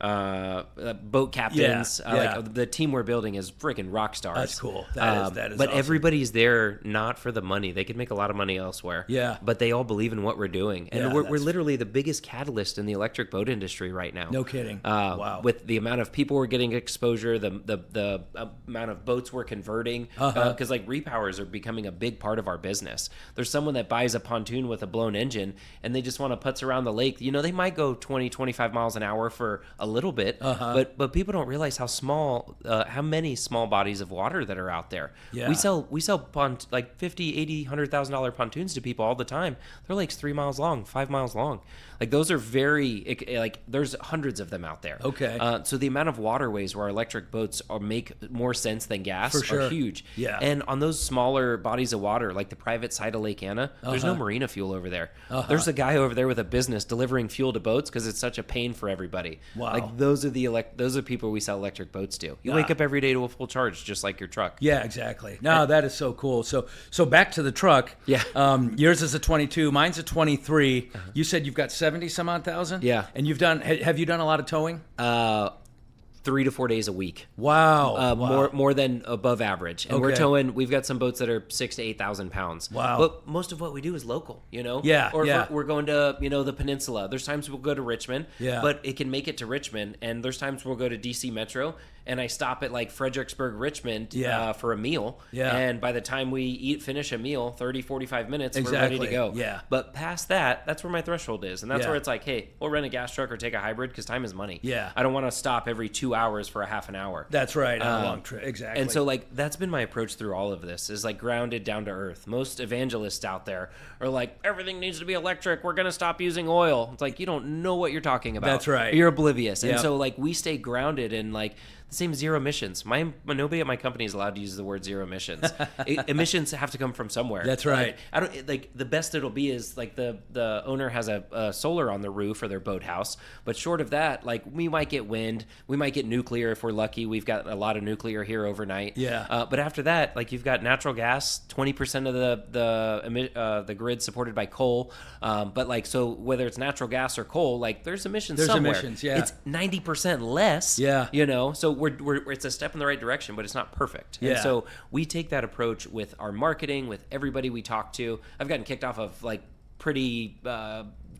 boat captains. Yeah. Like the team we're building is freaking rock stars. That's cool. That is but awesome. everybody's there not for the money. They could make a lot of money elsewhere. Yeah. But they all believe in what we're doing. And Yeah, we're literally the biggest catalyst in the electric boat industry right now. No kidding. Wow. With the amount of people we're getting exposure, the amount of boats we're converting, because like repowers are becoming a big part of our business. There's someone that buys a pontoon with a blown engine and they just want to putz around the lake. They might go 20, 25 miles an hour for a little bit, but people don't realize how many small bodies of water that are out there. Yeah. We sell like $50,000, $80,000, $100,000 pontoons to people all the time. They're like 3 miles long, 5 miles long. Like those are there's hundreds of them out there. Okay. So the amount of waterways where electric boats make more sense than gas For sure. are huge. Yeah. And on those smaller bodies of water, like the private side of Lake Anna, there's no marina fuel over there. There's a guy over there with a business delivering fuel to boats because it's such a pain for everybody. Wow. Like those are people we sell electric boats to. You wake up every day to a full charge, just like your truck. Yeah, exactly. No, that is so cool. So back to the truck. Yeah. Yours is a 22. Mine's a 23. You said you've got 70 some odd thousand. Yeah. And have you done a lot of towing? 3 to 4 days a week. Wow. More than above average. And Okay. we've got some boats that are 6,000 to 8,000 pounds. Wow. But most of what we do is local, Yeah, Or yeah. if we're going to, the peninsula. There's times we'll go to Richmond, Yeah. but it can make it to Richmond. And there's times we'll go to DC Metro and I stop at like Fredericksburg, Richmond for a meal. Yeah. And by the time we finish a meal, 30, 45 minutes, we're ready to Exactly. go. Yeah. But past that, that's where my threshold is. And that's Yeah. where it's like, hey, we'll rent a gas truck or take a hybrid because time is money. Yeah. I don't want to stop every 2 hours for a half an hour. That's right. On a long trip. Exactly. And so like that's been my approach through all of this is like grounded down to earth. Most evangelists out there are like, everything needs to be electric. We're going to stop using oil. It's like, you don't know what you're talking about. That's right. You're oblivious. And Yep. so like we stay grounded in like Same zero emissions. Nobody at my company is allowed to use the word zero emissions. Emissions have to come from somewhere. That's right. I don't like the best it'll be is like the owner has a solar on the roof or their boathouse, but short of that, like we might get wind, we might get nuclear if we're lucky. We've got a lot of nuclear here overnight. Yeah. But after that, like you've got natural gas, 20% of the grid supported by coal. But like so, whether it's natural gas or coal, like there's emissions somewhere. Emissions, yeah. It's 90% less. Yeah. You know, so it's a step in the right direction, but it's not perfect. Yeah. And so we take that approach with our marketing, with everybody we talk to. I've gotten kicked off of like pretty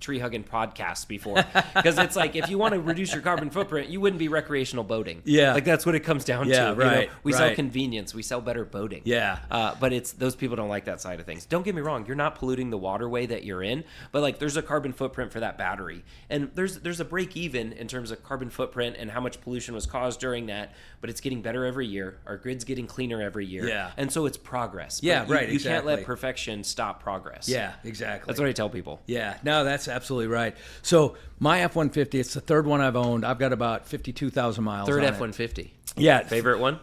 tree hugging podcasts before because it's like if you want to reduce your carbon footprint, you wouldn't be recreational boating. Yeah, like that's what it comes down yeah, to. Right. You know, we sell convenience, we sell better boating. Yeah, but it's those people don't like that side of things. Don't get me wrong, you're not polluting the waterway that you're in, but like there's a carbon footprint for that battery, and there's a break even in terms of carbon footprint and how much pollution was caused during that. But it's getting better every year. Our grid's getting cleaner every year. Yeah, and so it's progress. But yeah, you can't let perfection stop progress. Yeah, exactly. That's what I tell people. Yeah, no, that's absolutely right. So my F-150, it's the third one I've owned. I've got about 52,000 miles. Third on F-150. Yeah. Favorite one?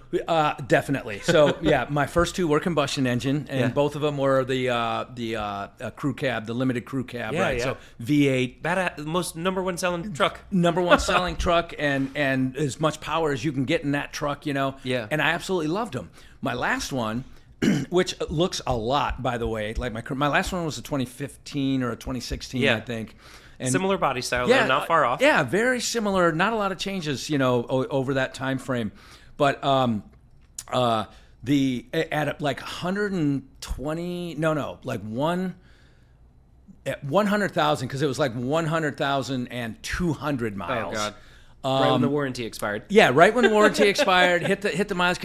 Definitely. So yeah, my first two were combustion engine, and both of them were the crew cab, the limited crew cab, right? Yeah. So V8. Most number one selling truck. Number one selling truck, and as much power as you can get in that truck, you know. Yeah. And I absolutely loved them. My last one, which looks a lot, by the way, like my last one was a 2015 or a 2016, I think. And similar body style, though, not far off. Yeah, very similar. Not a lot of changes, you know, over that time frame. But at like 120, like at 100,000, because it was like 100,200 miles. Oh God. Right when the warranty expired. Yeah, right when the warranty expired, hit the miles.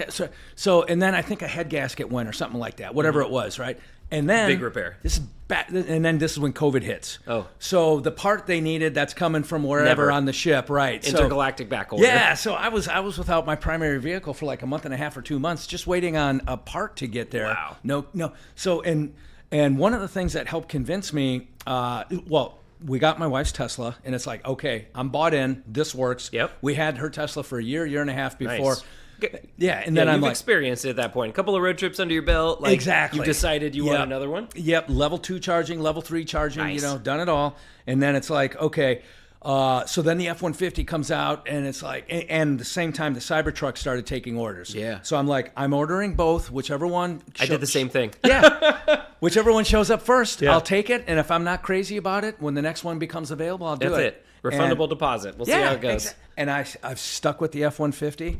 So and then I think a head gasket went or something like that, whatever it was, right? And then big repair. This is and then this is when COVID hits. Oh, so the part they needed that's coming from wherever on the ship, right? Intergalactic back order. Yeah, so I was without my primary vehicle for like a month and a half or 2 months, just waiting on a part to get there. Wow. No. So and one of the things that helped convince me, we got my wife's Tesla, and it's like, okay, I'm bought in. This works. Yep. We had her Tesla for a year and a half before. Nice. Yeah, and then I'm you've like, experienced it at that point. A couple of road trips under your belt. Like, exactly. You decided you want another one? Yep. Level 2 charging, level 3 charging, Nice. you know, done it all. And then it's like, okay. So then the F-150 comes out, and it's like, and at the same time, the Cybertruck started taking orders. Yeah. So I'm like, I'm ordering both, whichever one. I did the same thing. Yeah. Whichever one shows up first, Yeah. I'll take it. And if I'm not crazy about it, when the next one becomes available, I'll do That's it. Refundable And- deposit. We'll see how it goes. And I've stuck with the F-150.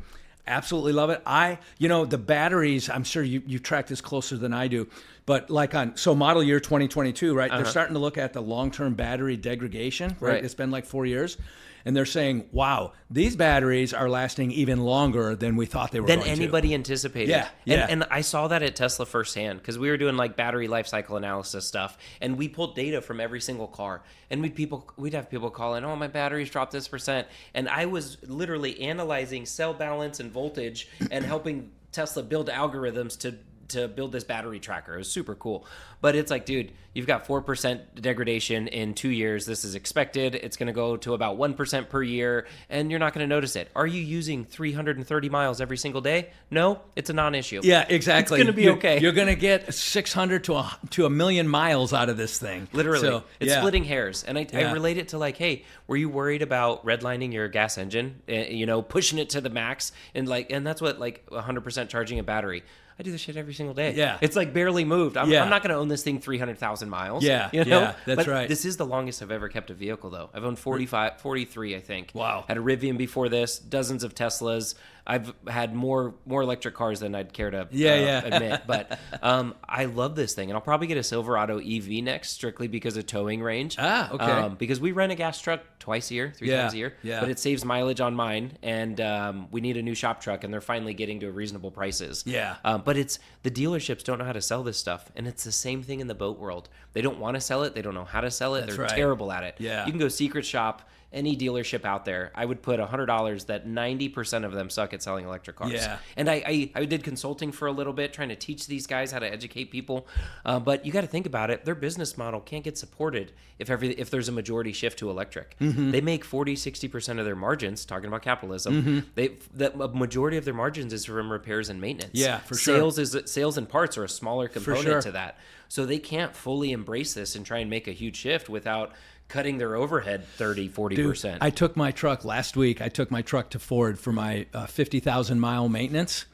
Absolutely love it. The batteries, I'm sure you track this closer than I do, but like model year 2022, right? They're starting to look at the long-term battery degradation, right? It's been like 4 years. And they're saying, wow, these batteries are lasting even longer than we thought they were Than going anybody anticipated. Yeah. And I saw that at Tesla firsthand because we were doing like battery life cycle analysis stuff, and we pulled data from every single car, and we'd have people call in, oh, my batteries dropped this %, and I was literally analyzing cell balance and voltage and helping Tesla build algorithms to build this battery tracker. It was super cool. But it's like, dude, you've got 4% degradation in 2 years. This is expected. It's going to go to about 1% per year, and you're not going to notice it. Are you using 330 miles every single day? No, it's a non-issue. Yeah, exactly. It's going to be okay. You're going to get 600 to a million miles out of this thing. Literally. So, it's splitting hairs. And I relate it to like, hey, were you worried about redlining your gas engine, pushing it to the max? And that's what like 100% charging a battery. I do this shit every single day. Yeah. It's like barely moved. I'm not going to own this thing 300,000 miles. Yeah. You know? Yeah, that's right. This is the longest I've ever kept a vehicle, though. I've owned 43, I think. Wow. Had a Rivian before this, dozens of Teslas. I've had more electric cars than I'd care to admit. But I love this thing. And I'll probably get a Silverado EV next, strictly because of towing range. Ah, okay. Because we rent a gas truck twice a year, three times a year. Yeah. But it saves mileage on mine. And we need a new shop truck. And they're finally getting to reasonable prices. Yeah. But it's the dealerships don't know how to sell this stuff. And it's the same thing in the boat world. They don't want to sell it. They don't know how to sell it. That's They're right. terrible at it. Yeah. You can go secret shop any dealership out there, I would put $100 that 90% of them suck at selling electric cars. Yeah. And I did consulting for a little bit, trying to teach these guys how to educate people. But you got to think about it. Their business model can't get supported if there's a majority shift to electric. They make 40-60% of their margins, talking about capitalism. The majority of their margins is from repairs and maintenance. Yeah, for sure. Sales and parts are a smaller component sure. to that. So they can't fully embrace this and try and make a huge shift without cutting their overhead 30-40%. Dude, I took my truck last week. I took my truck to Ford for my 50,000 mile maintenance.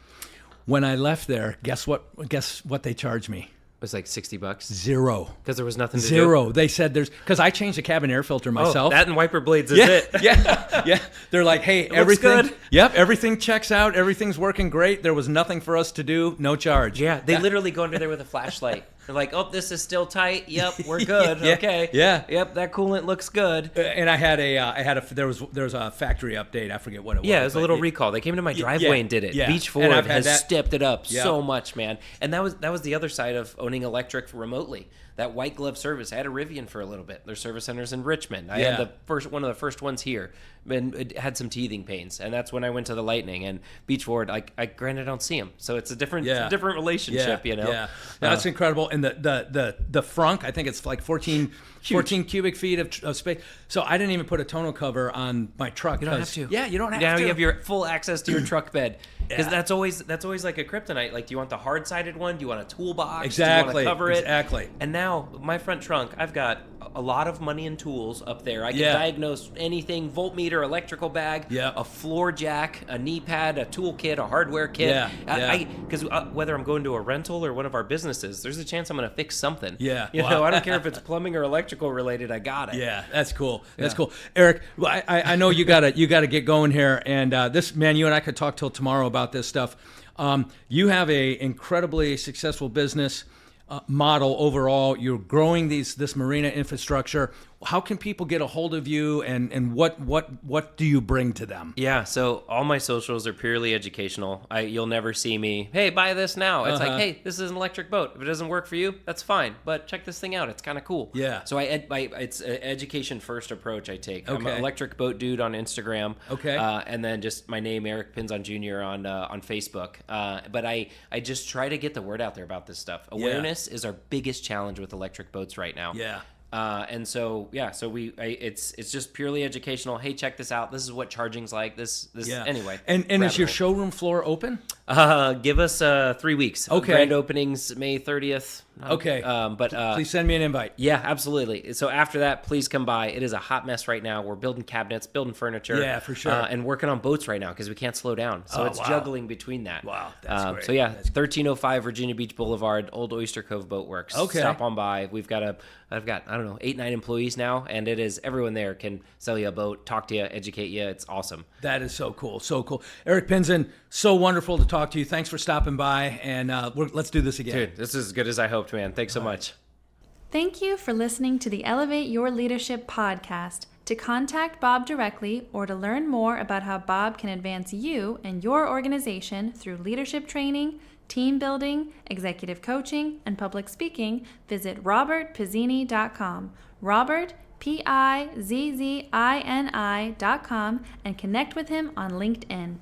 When I left there, guess what they charged me? It was like $60. Zero. Because there was nothing to do. Zero. They said because I changed the cabin air filter myself. Oh, that and wiper blades is yeah, it. Yeah. They're like, hey, everything. Looks good. Yep, everything checks out. Everything's working great. There was nothing for us to do. No charge. Yeah, they literally go under there with a flashlight. They're like, oh, this is still tight. Yep, we're good. Yeah, okay. yeah. Yep, that coolant looks good. And there was a factory update. I forget what it was. Yeah, it was a little recall. They came to my driveway and did it. Yeah. Beach And I've Ford had has stepped it up Yeah. so much, man. And that was the other side of owning electric remotely. That white glove service. I had a Rivian for a little bit. Their service center's in Richmond. I had one of the first ones here, and it had some teething pains. And that's when I went to the Lightning and Beach Ford. I granted I don't see them, so it's a different relationship. You know. Yeah, that's incredible. And the frunk, I think it's like 14 cubic feet of space. So I didn't even put a tonneau cover on my truck. You don't have to. Yeah, you don't have now to. You have your full access to your truck bed. Because Yeah. that's always like a kryptonite. Like, do you want the hard-sided one? Do you want a toolbox? Exactly. Do you want to cover it? Exactly. And now, my front trunk, I've got a lot of money and tools up there. I can diagnose anything, voltmeter, electrical bag, a floor jack, a knee pad, a tool kit, a hardware kit. Because whether I'm going to a rental or one of our businesses, there's a chance I'm going to fix something. Yeah. You Wow. know, I don't care if it's plumbing or electrical related, I got it. Yeah, that's cool. That's cool. Eric, well, I know you gotta get going here, and this, man, you and I could talk till tomorrow about this stuff. You have a incredibly successful business model overall. You're growing this marina infrastructure. How can people get a hold of you, and what do you bring to them? Yeah, so all my socials are purely educational. You'll never see me, hey, buy this now. It's like, hey, this is an electric boat. If it doesn't work for you, that's fine. But check this thing out. It's kind of cool. Yeah. So it's an education-first approach I take. I'm Okay. an electric boat dude on Instagram. Okay. And then just my name, Eric Pinzon Jr. on Facebook. But I just try to get the word out there about this stuff. Awareness is our biggest challenge with electric boats right now. Yeah. And so it's just purely educational. Hey, check this out. This is what charging's like. Anyway. And is your showroom floor open? Give us 3 weeks. Okay. Grand openings May 30th. Okay. But please send me an invite. yeah, absolutely. So after that, please come by. It is a hot mess right now. We're building cabinets, building furniture. Yeah, for sure. And working on boats right now because we can't slow down. So it's wow. juggling between that. Wow, that's great. So yeah, 1305 Virginia Beach Boulevard, Old Oyster Cove Boat Works. Okay. Stop on by. I've got, I don't know, 8-9 employees now, and it is, everyone there can sell you a boat, talk to you, educate you. It's awesome. That is so cool. So cool. Eric Pinsen, so wonderful to talk to you. Thanks for stopping by, and let's do this again. Dude, this is as good as I hoped, man. Thanks so much. Thank you for listening to the Elevate Your Leadership podcast. To contact Bob directly or to learn more about how Bob can advance you and your organization through leadership training, team building, executive coaching, and public speaking, visit robertpizzini.com. Robert, Pizzini.com, and connect with him on LinkedIn.